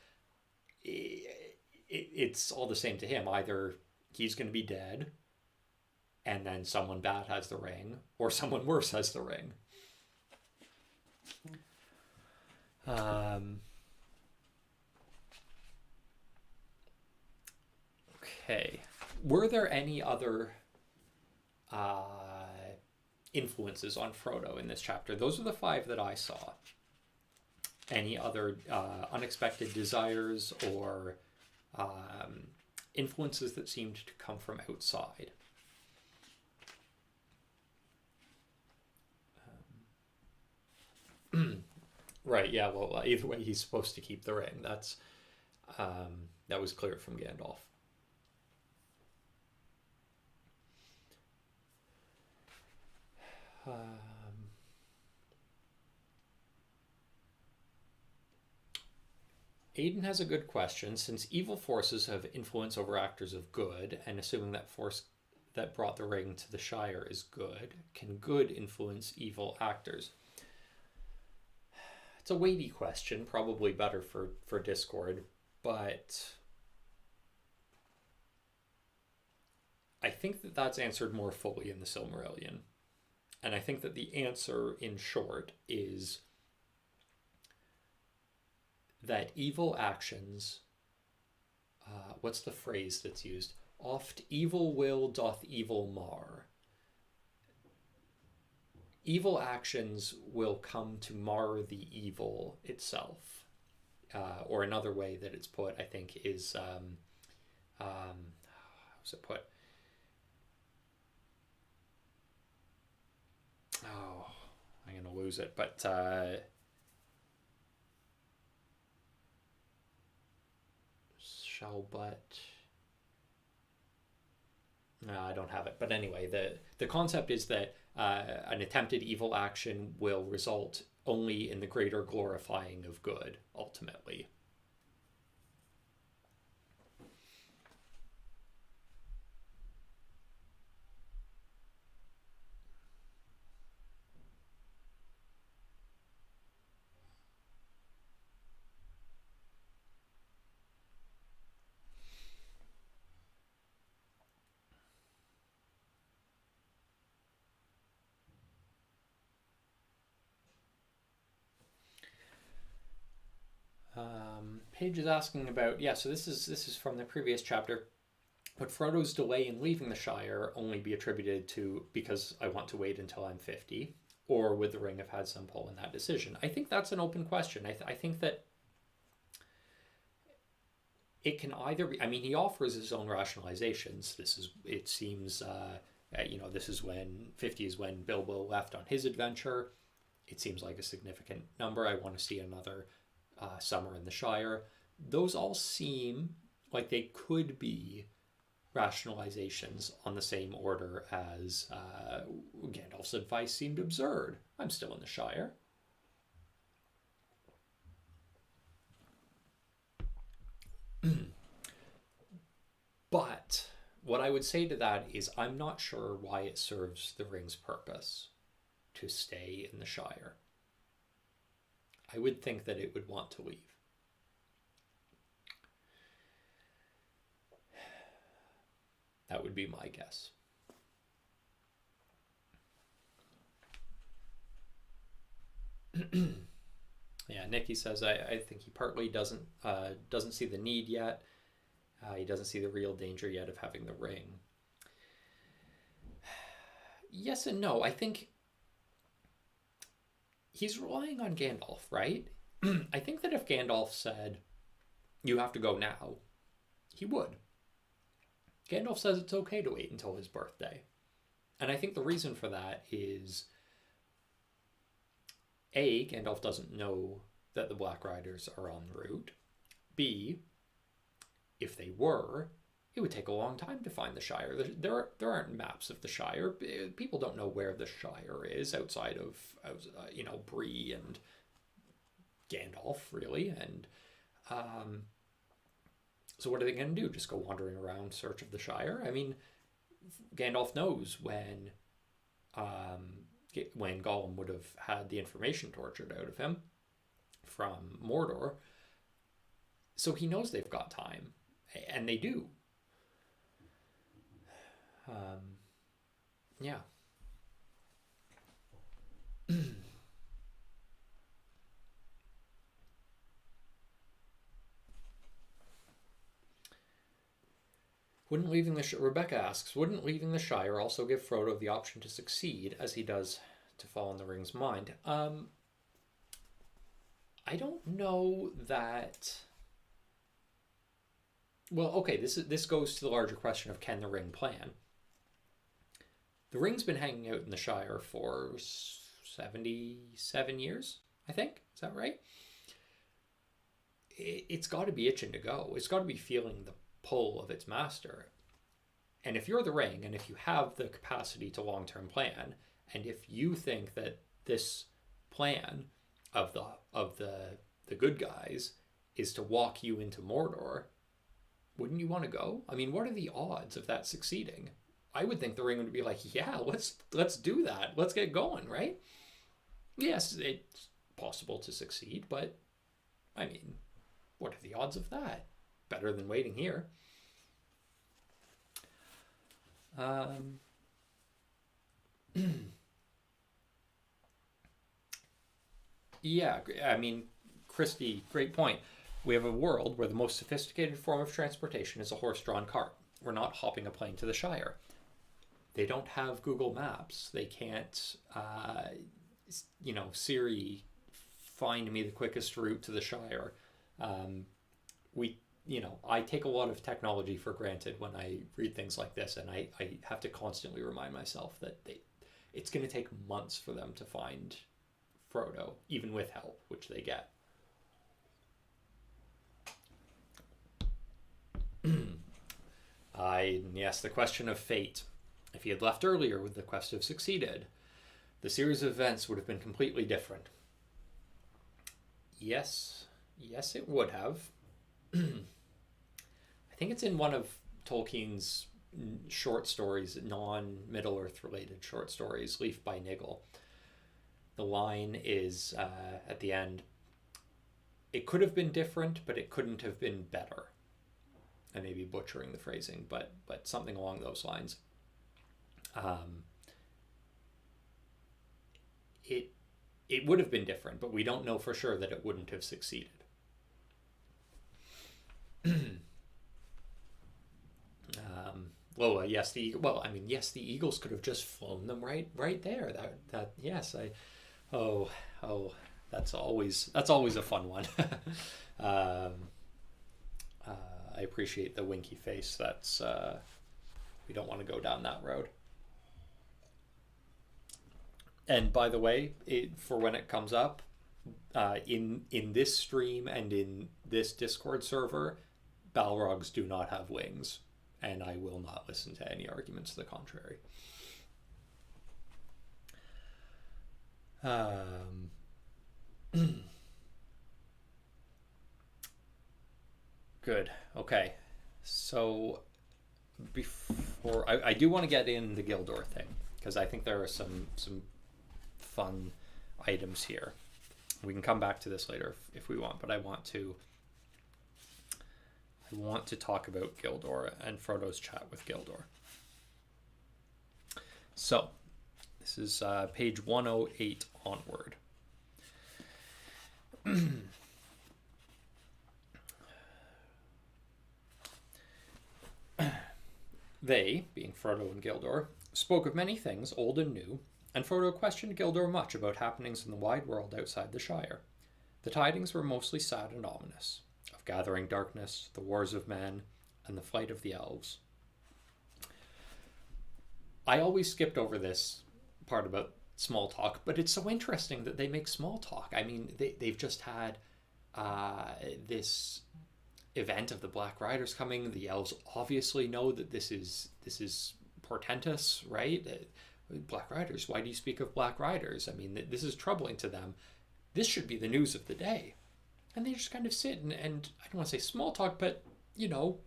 It's all the same to him. Either he's going to be dead, and then someone bad has the ring, or someone worse has the ring. Okay. Were there any other influences on Frodo in this chapter? Those are the 5 that I saw. Any other unexpected desires or influences that seemed to come from outside? Right, yeah, well, either way, he's supposed to keep the ring. That was clear from Gandalf. Aiden has a good question. Since evil forces have influence over actors of good, and assuming that force that brought the ring to the Shire is good, can good influence evil actors? It's a weighty question, probably better for Discord, but I think that that's answered more fully in the Silmarillion. And I think that the answer, in short, is that evil actions, what's the phrase that's used? Oft evil will doth evil mar. Evil actions will come to mar the evil itself. Or another way that it's put, I think, is, how's it put? Oh, I'm going to lose it, but shall but... No, I don't have it. But anyway, the concept is that an attempted evil action will result only in the greater glorifying of good, ultimately. Paige is asking about, so this is from the previous chapter. Would Frodo's delay in leaving the Shire only be attributed to because I want to wait until I'm 50, or would the ring have had some pull in that decision? I think that's an open question. I think that it can either be. I mean, he offers his own rationalizations. It seems This is when 50 is when Bilbo left on his adventure. It seems like a significant number. I want to see another summer in the Shire. Those all seem like they could be rationalizations on the same order as Gandalf's advice seemed absurd. I'm still in the Shire. But what I would say to that is I'm not sure why it serves the ring's purpose to stay in the Shire. I would think that it would want to leave. That would be my guess. Yeah, Nikki says I think he partly doesn't see the need yet. He doesn't see the real danger yet of having the ring. Yes and no. I think he's relying on Gandalf, right? I think that if Gandalf said, you have to go now, he would. Gandalf says it's okay to wait until his birthday. And I think the reason for that is, A, Gandalf doesn't know that the Black Riders are en route. B, if they were, it would take a long time to find the Shire. There aren't maps of the Shire. People don't know where the Shire is outside of Bree and Gandalf, really. And so what are they going to do? Just go wandering around in search of the Shire? I mean, Gandalf knows when Gollum would have had the information tortured out of him from Mordor. So he knows they've got time. And they do. Yeah. Rebecca asks, wouldn't leaving the Shire also give Frodo the option to succeed as he does to fall in the ring's mind? I don't know that. Well, okay, this goes to the larger question of can the ring plan? The ring's been hanging out in the Shire for 77 years, I think. Is that right? It's got to be itching to go. It's got to be feeling the pull of its master. And if you're the ring, and if you have the capacity to long-term plan, and if you think that this plan of the good guys is to walk you into Mordor, wouldn't you want to go? I mean, what are the odds of that succeeding? I would think the ring would be like, yeah, let's do that. Let's get going, right? Yes, it's possible to succeed, but I mean, what are the odds of that? Better than waiting here. Yeah, I mean, Christy, great point. We have a world where the most sophisticated form of transportation is a horse-drawn cart. We're not hopping a plane to the Shire. They don't have Google Maps. They can't, Siri, find me the quickest route to the Shire. I take a lot of technology for granted when I read things like this, and I have to constantly remind myself that it's going to take months for them to find Frodo, even with help, which they get. Yes, the question of fate. If he had left earlier, would the quest have succeeded? The series of events would have been completely different. Yes, it would have. I think it's in one of Tolkien's short stories, non-Middle-earth related short stories, Leaf by Niggle. The line is, at the end, it could have been different, but it couldn't have been better. I may be butchering the phrasing, but something along those lines. It would have been different, but we don't know for sure that it wouldn't have succeeded. Lola, yes, the Eagles could have just flown them right there. That's always a fun one. I appreciate the winky face. That's we don't want to go down that road. And by the way, for when it comes up, in this stream and in this Discord server, Balrogs do not have wings, and I will not listen to any arguments to the contrary. Good. Okay. So before I do want to get in the Gildor thing, because I think there are some fun items here. We can come back to this later if we want, but I want to talk about Gildor and Frodo's chat with Gildor. So this is page 108 onward. They, being Frodo and Gildor, spoke of many things, old and new, and Frodo questioned Gildor much about happenings in the wide world outside the Shire. The tidings were mostly sad and ominous, of gathering darkness, the wars of men, and the flight of the elves. I always skipped over this part about small talk, but it's so interesting that they make small talk. I mean, they've just had this event of the Black Riders coming. The elves obviously know that this is portentous, right? Black Riders, why do you speak of Black Riders? I mean, this is troubling to them. This should be the news of the day. And they just kind of sit and I don't want to say small talk, but, you know,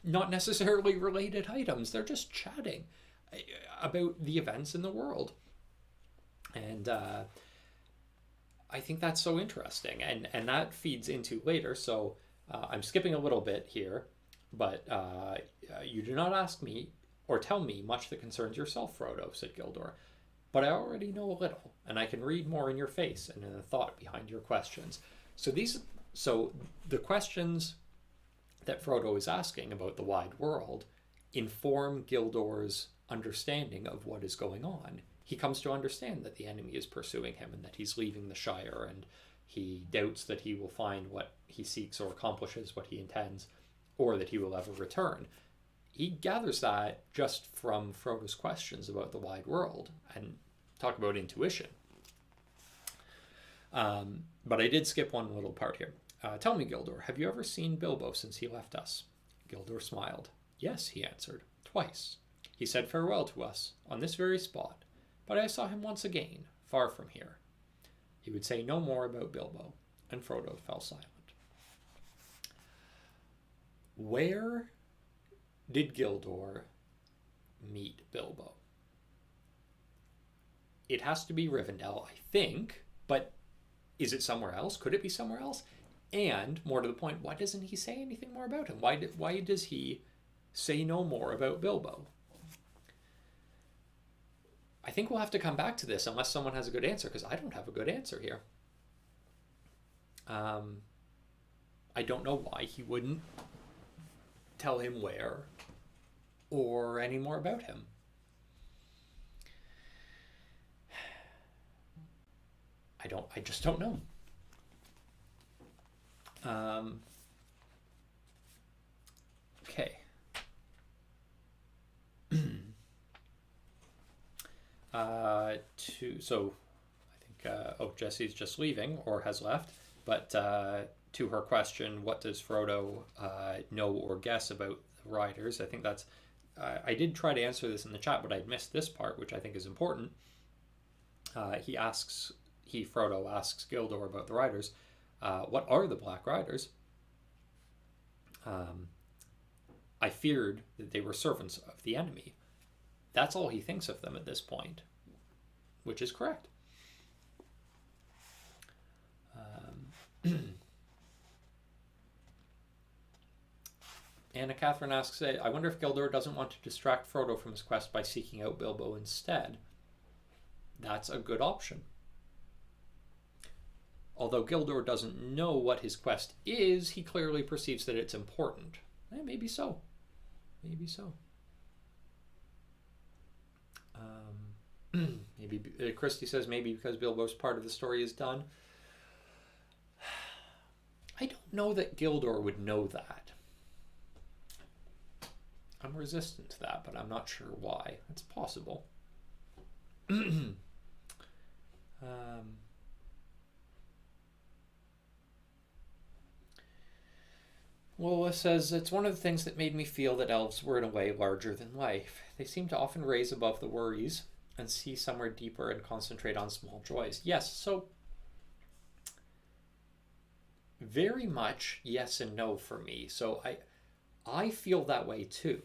not necessarily related items. They're just chatting about the events in the world. And I think that's so interesting. And that feeds into later. So I'm skipping a little bit here, but you do not ask me or tell me much that concerns yourself, Frodo, said Gildor. But I already know a little, and I can read more in your face and in the thought behind your questions. So the questions that Frodo is asking about the wide world inform Gildor's understanding of what is going on. He comes to understand that the enemy is pursuing him and that he's leaving the Shire, and he doubts that he will find what he seeks or accomplishes what he intends, or that he will ever return. He gathers that just from Frodo's questions about the wide world, and talk about intuition. But I did skip one little part here. Tell me, Gildor, have you ever seen Bilbo since he left us? Gildor smiled. Yes, he answered, twice. He said farewell to us on this very spot, but I saw him once again, far from here. He would say no more about Bilbo, and Frodo fell silent. Where did Gildor meet Bilbo? It has to be Rivendell, I think, but is it somewhere else? Could it be somewhere else? And, more to the point, why doesn't he say anything more about him? Why does he say no more about Bilbo? I think we'll have to come back to this unless someone has a good answer, because I don't have a good answer here. I don't know why he wouldn't tell him where or any more about him. I just don't know. Okay. So I think Jesse's just leaving or has left, but to her question, what does Frodo know or guess about the riders? I think that's I did try to answer this in the chat, but I missed this part, which I think is important. Frodo asks Gildor about the riders. What are the Black Riders? I feared that they were servants of the enemy. That's all he thinks of them at this point, which is correct. Anna Catherine asks, I wonder if Gildor doesn't want to distract Frodo from his quest by seeking out Bilbo instead. That's a good option. Although Gildor doesn't know what his quest is, he clearly perceives that it's important. Maybe so. Maybe so. Maybe Christy says maybe because Bilbo's part of the story is done. I don't know that Gildor would know that. I'm resistant to that, but I'm not sure why. It's possible. um, Lola says, it's one of the things that made me feel that elves were in a way larger than life. They seem to often raise above the worries and see somewhere deeper and concentrate on small joys. Yes, so very much yes and no for me. So I feel that way too,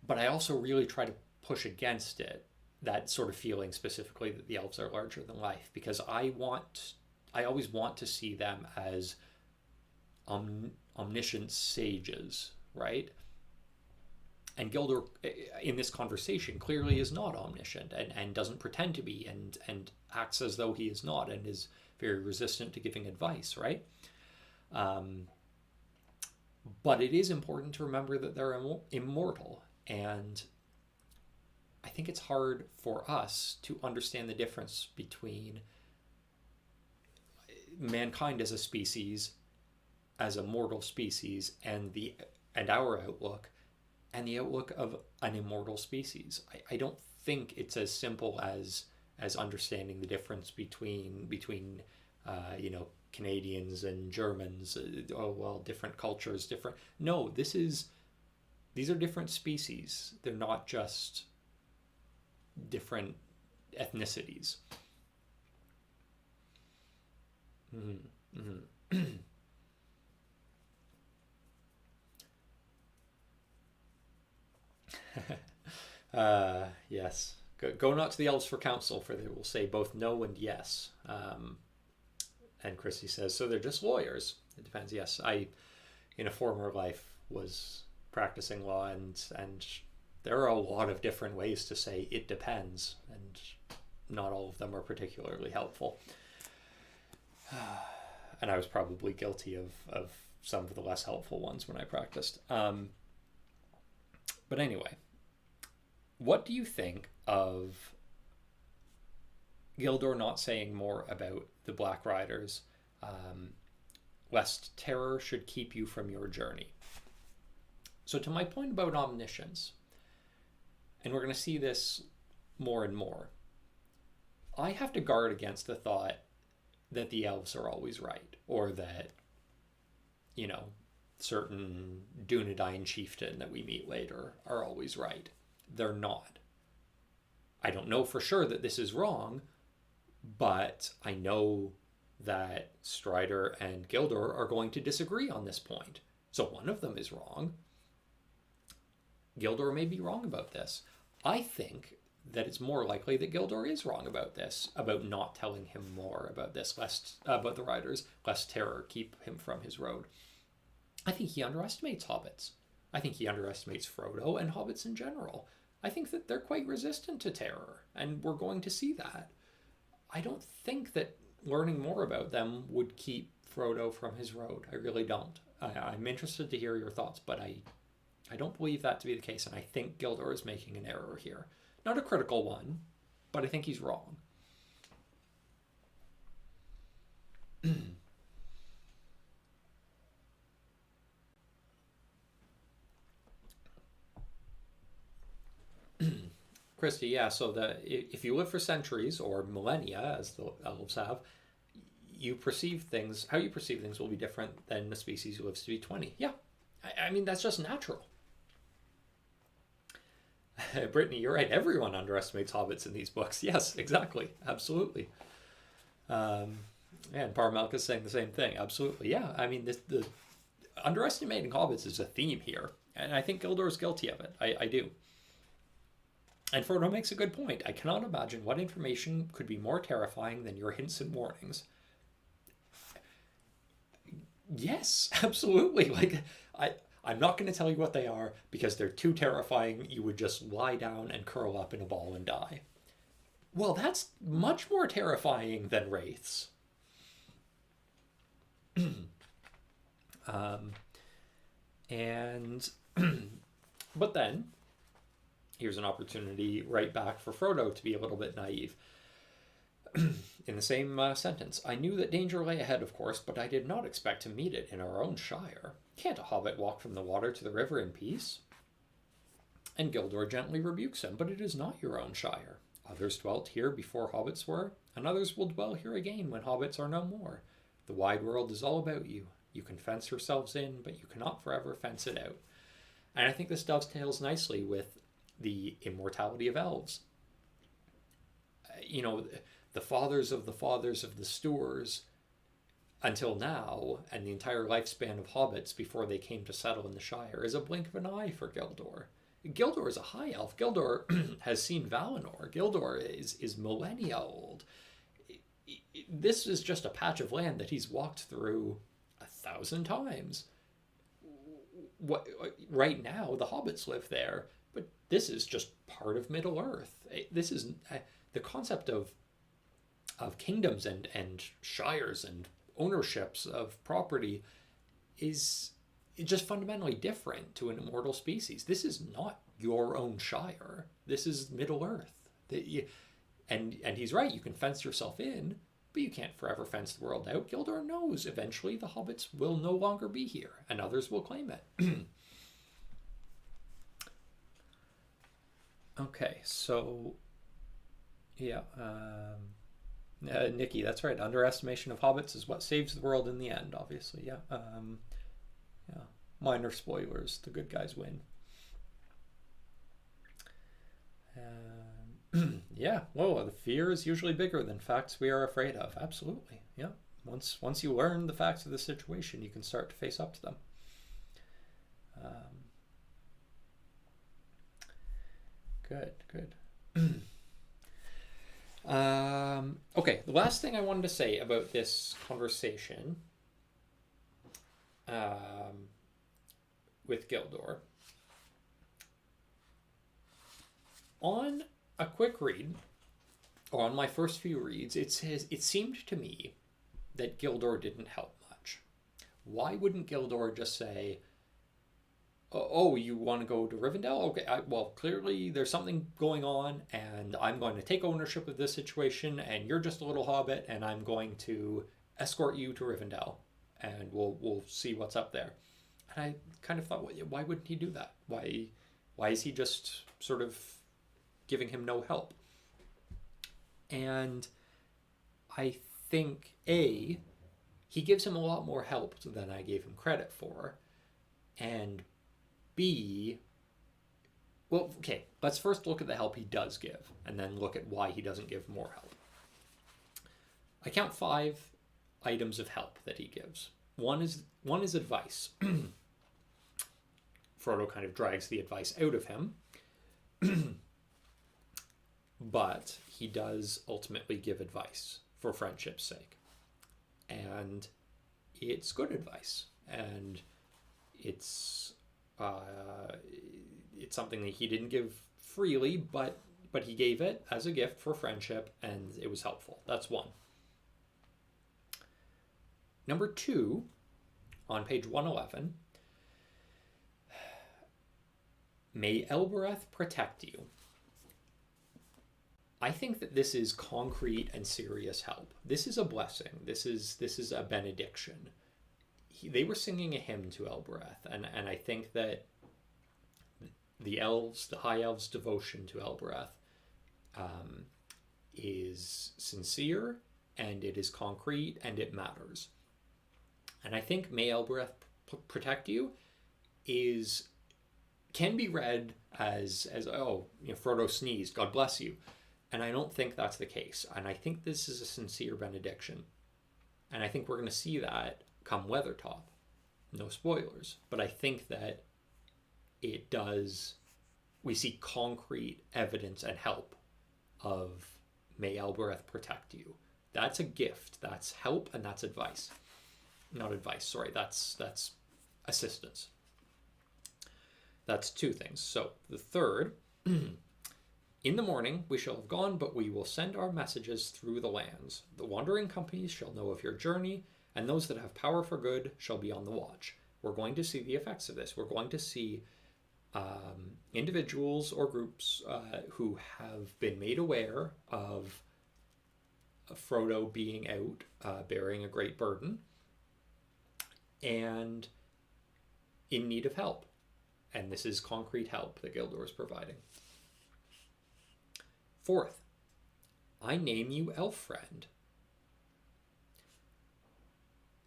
but I also really try to push against it, that sort of feeling specifically that the elves are larger than life, because I always want to see them as omniscient sages, right? And Gilder, in this conversation, clearly is not omniscient and doesn't pretend to be, and acts as though he is not, and is very resistant to giving advice, right? But it is important to remember that they're immortal, and I think it's hard for us to understand the difference between mankind as a species, as a mortal species, and our outlook, and the outlook of an immortal species. I don't think it's as simple as understanding the difference between Canadians and Germans. Oh well, different cultures, different. No, these are different species. They're not just different ethnicities. Mm-hmm. Mm-hmm. Yes. Go not to the elves for counsel, for they will say both no and yes. And Chrissy says, so they're just lawyers. It depends. Yes, I, in a former life, was practicing law, and there are a lot of different ways to say it depends, and not all of them are particularly helpful. And I was probably guilty of some of the less helpful ones when I practiced. But anyway, what do you think of Gildor not saying more about the Black Riders, lest terror should keep you from your journey? So to my point about omniscience, and we're going to see this more and more, I have to guard against the thought that the elves are always right, or that, certain Dunedain chieftain that we meet later are always right. They're not. I don't know for sure that this is wrong, but I know that Strider and Gildor are going to disagree on this point. So one of them is wrong. Gildor may be wrong about this. I think that it's more likely that Gildor is wrong about this, about not telling him more about this, about the riders, lest terror keep him from his road. I think he underestimates hobbits. I think he underestimates Frodo and hobbits in general. I think that they're quite resistant to terror, and we're going to see that. I don't think that learning more about them would keep Frodo from his road. I really don't. I'm interested to hear your thoughts, but I don't believe that to be the case, and I think Gildor is making an error here. Not a critical one, but I think he's wrong. Christy, yeah, so if you live for centuries, or millennia, as the elves have, how you perceive things will be different than the species who lives to be 20. Yeah, I mean, that's just natural. Brittany, you're right. Everyone underestimates hobbits in these books. Yes, exactly. Absolutely. And Parmelk is saying the same thing. Absolutely. Yeah, I mean, the underestimating hobbits is a theme here, and I think Gildor is guilty of it. I do. And Frodo makes a good point. I cannot imagine what information could be more terrifying than your hints and warnings. Yes, absolutely. I'm not going to tell you what they are because they're too terrifying. You would just lie down and curl up in a ball and die. Well, that's much more terrifying than wraiths. But then, here's an opportunity right back for Frodo to be a little bit naive. In the same sentence, I knew that danger lay ahead, of course, but I did not expect to meet it in our own shire. Can't a hobbit walk from the water to the river in peace? And Gildor gently rebukes him, but it is not your own shire. A Others dwelt here before hobbits were, and others will dwell here again when hobbits are no more. The wide world is all about you. You can fence yourselves in, but you cannot forever fence it out. And I think this dovetails nicely with the immortality of elves. The fathers of the Stoors until now, and the entire lifespan of hobbits before they came to settle in the Shire, is a blink of an eye for Gildor. Gildor is a high elf. Gildor has seen Valinor. Gildor is millennia old. This is just a patch of land that he's walked through 1,000 times. Right now, the hobbits live there, but this is just part of Middle-earth. This is the concept of kingdoms and shires and ownerships of property is just fundamentally different to an immortal species. This is not your own shire. This is Middle-earth. And he's right, you can fence yourself in, but you can't forever fence the world out. Gildor knows eventually the hobbits will no longer be here, and others will claim it. Okay, so yeah, Nikki, that's right. Underestimation of hobbits is what saves the world in the end, obviously. Yeah. Yeah. Minor spoilers. The good guys win. Yeah. Whoa. The fear is usually bigger than facts we are afraid of. Absolutely. Yeah. Once you learn the facts of the situation, you can start to face up to them. Good. Okay, the last thing I wanted to say about this conversation with Gildor. On a quick read, or on my first few reads, it seemed to me that Gildor didn't help much. Why wouldn't Gildor just say, oh, you want to go to Rivendell? Okay, well, clearly there's something going on, and I'm going to take ownership of this situation, and you're just a little hobbit, and I'm going to escort you to Rivendell, and we'll see what's up there. And I kind of thought, why wouldn't he do that? Why is he just sort of giving him no help? And I think, A, he gives him a lot more help than I gave him credit for, and B, well, okay, let's first look at the help he does give, and then look at why he doesn't give more help. I count 5 items of help that he gives. One is advice. Frodo kind of drags the advice out of him, but he does ultimately give advice for friendship's sake. And it's good advice, and it's something that he didn't give freely, but he gave it as a gift for friendship, and it was helpful. That's one. Number 2, on page 111, may Elbereth protect you. I think that this is concrete and serious help. This is a blessing. This is a benediction. They were singing a hymn to Elbereth, and I think that the high elves' devotion to Elbereth is sincere, and it is concrete, and it matters. And I think may Elbereth protect you can be read as Frodo sneezed, God bless you. And I don't think that's the case. And I think this is a sincere benediction. And I think we're going to see that come Weathertop. No spoilers. But I think that we see concrete evidence and help of may Elbereth protect you. That's a gift. That's help, and that's advice. Not advice, sorry. That's assistance. That's 2 things. So the third, in the morning we shall have gone, but we will send our messages through the lands. The wandering companies shall know of your journey, and those that have power for good shall be on the watch. We're going to see the effects of this. We're going to see individuals or groups who have been made aware of Frodo being out, bearing a great burden, and in need of help. And this is concrete help that Gildor is providing. 4th, I name you elf friend.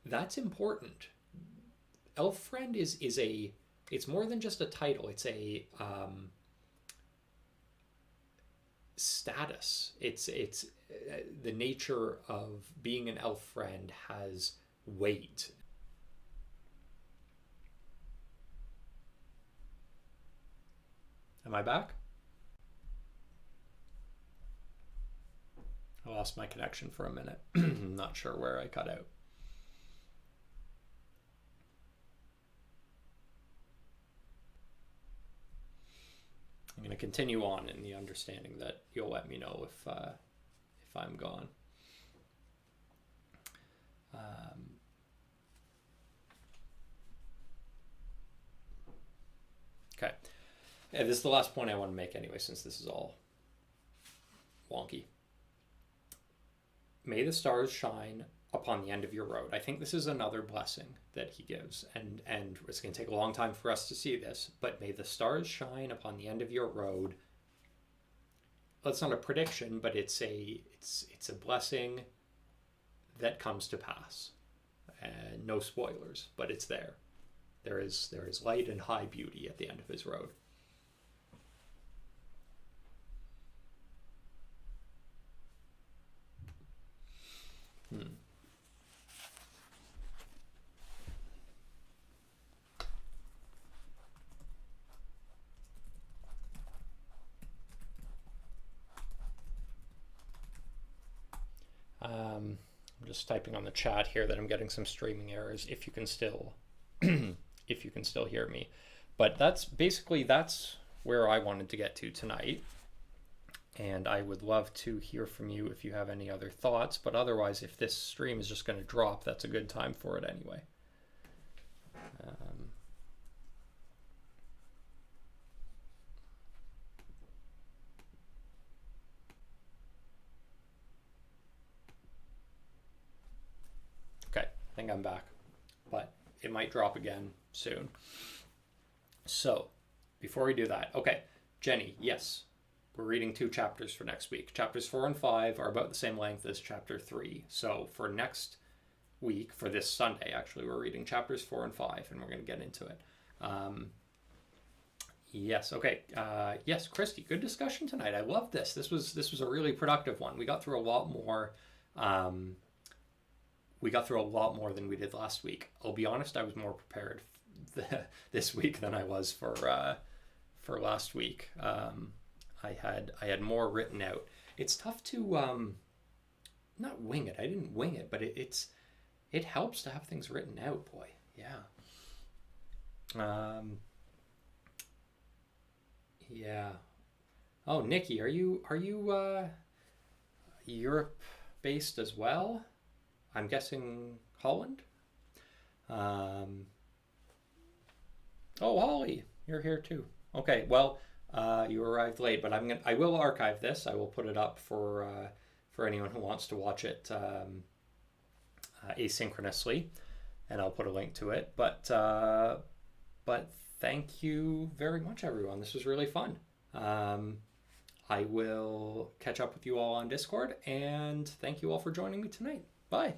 That's important. Elf friend is it's more than just a title. It's a status. It's the nature of being an elf friend has weight. Am I back? I lost my connection for a minute. I'm not sure where I cut out. I'm going to continue on in the understanding that you'll let me know if I'm gone. Okay. Yeah, this is the last point I want to make anyway, since this is all wonky. May the stars shine upon the end of your road. I think this is another blessing that he gives, and it's going to take a long time for us to see this, but may the stars shine upon the end of your road. That's not a prediction, but it's a blessing that comes to pass. And no spoilers, but it's there. There is light and high beauty at the end of his road. I'm just typing on the chat here that I'm getting some streaming errors. If you can still, if you can still hear me, but that's where I wanted to get to tonight. And I would love to hear from you if you have any other thoughts. But otherwise, if this stream is just going to drop, that's a good time for it anyway. Okay, I think I'm back, but it might drop again soon. So before we do that, okay, Jenny, yes, we're reading 2 chapters for next week. Chapters 4 and 5 are about the same length as chapter 3. So for next week, for this Sunday, actually, we're reading chapters 4 and 5, and we're going to get into it. Yes, okay. Yes, Christy, good discussion tonight. I love this. This was a really productive one. We got through a lot more. We got through a lot more than we did last week. I'll be honest, I was more prepared this week than I was for last week. I had more written out. It's tough to not wing it. I didn't wing it, but it helps to have things written out, boy. Yeah. Yeah. Oh, Nikki, are you Europe based as well? I'm guessing Holland. Oh, Holly, you're here too. Okay, well, you arrived late, but I will archive this. I will put it up for anyone who wants to watch it asynchronously, and I'll put a link to it. But thank you very much, everyone. This was really fun. I will catch up with you all on Discord, and thank you all for joining me tonight. Bye.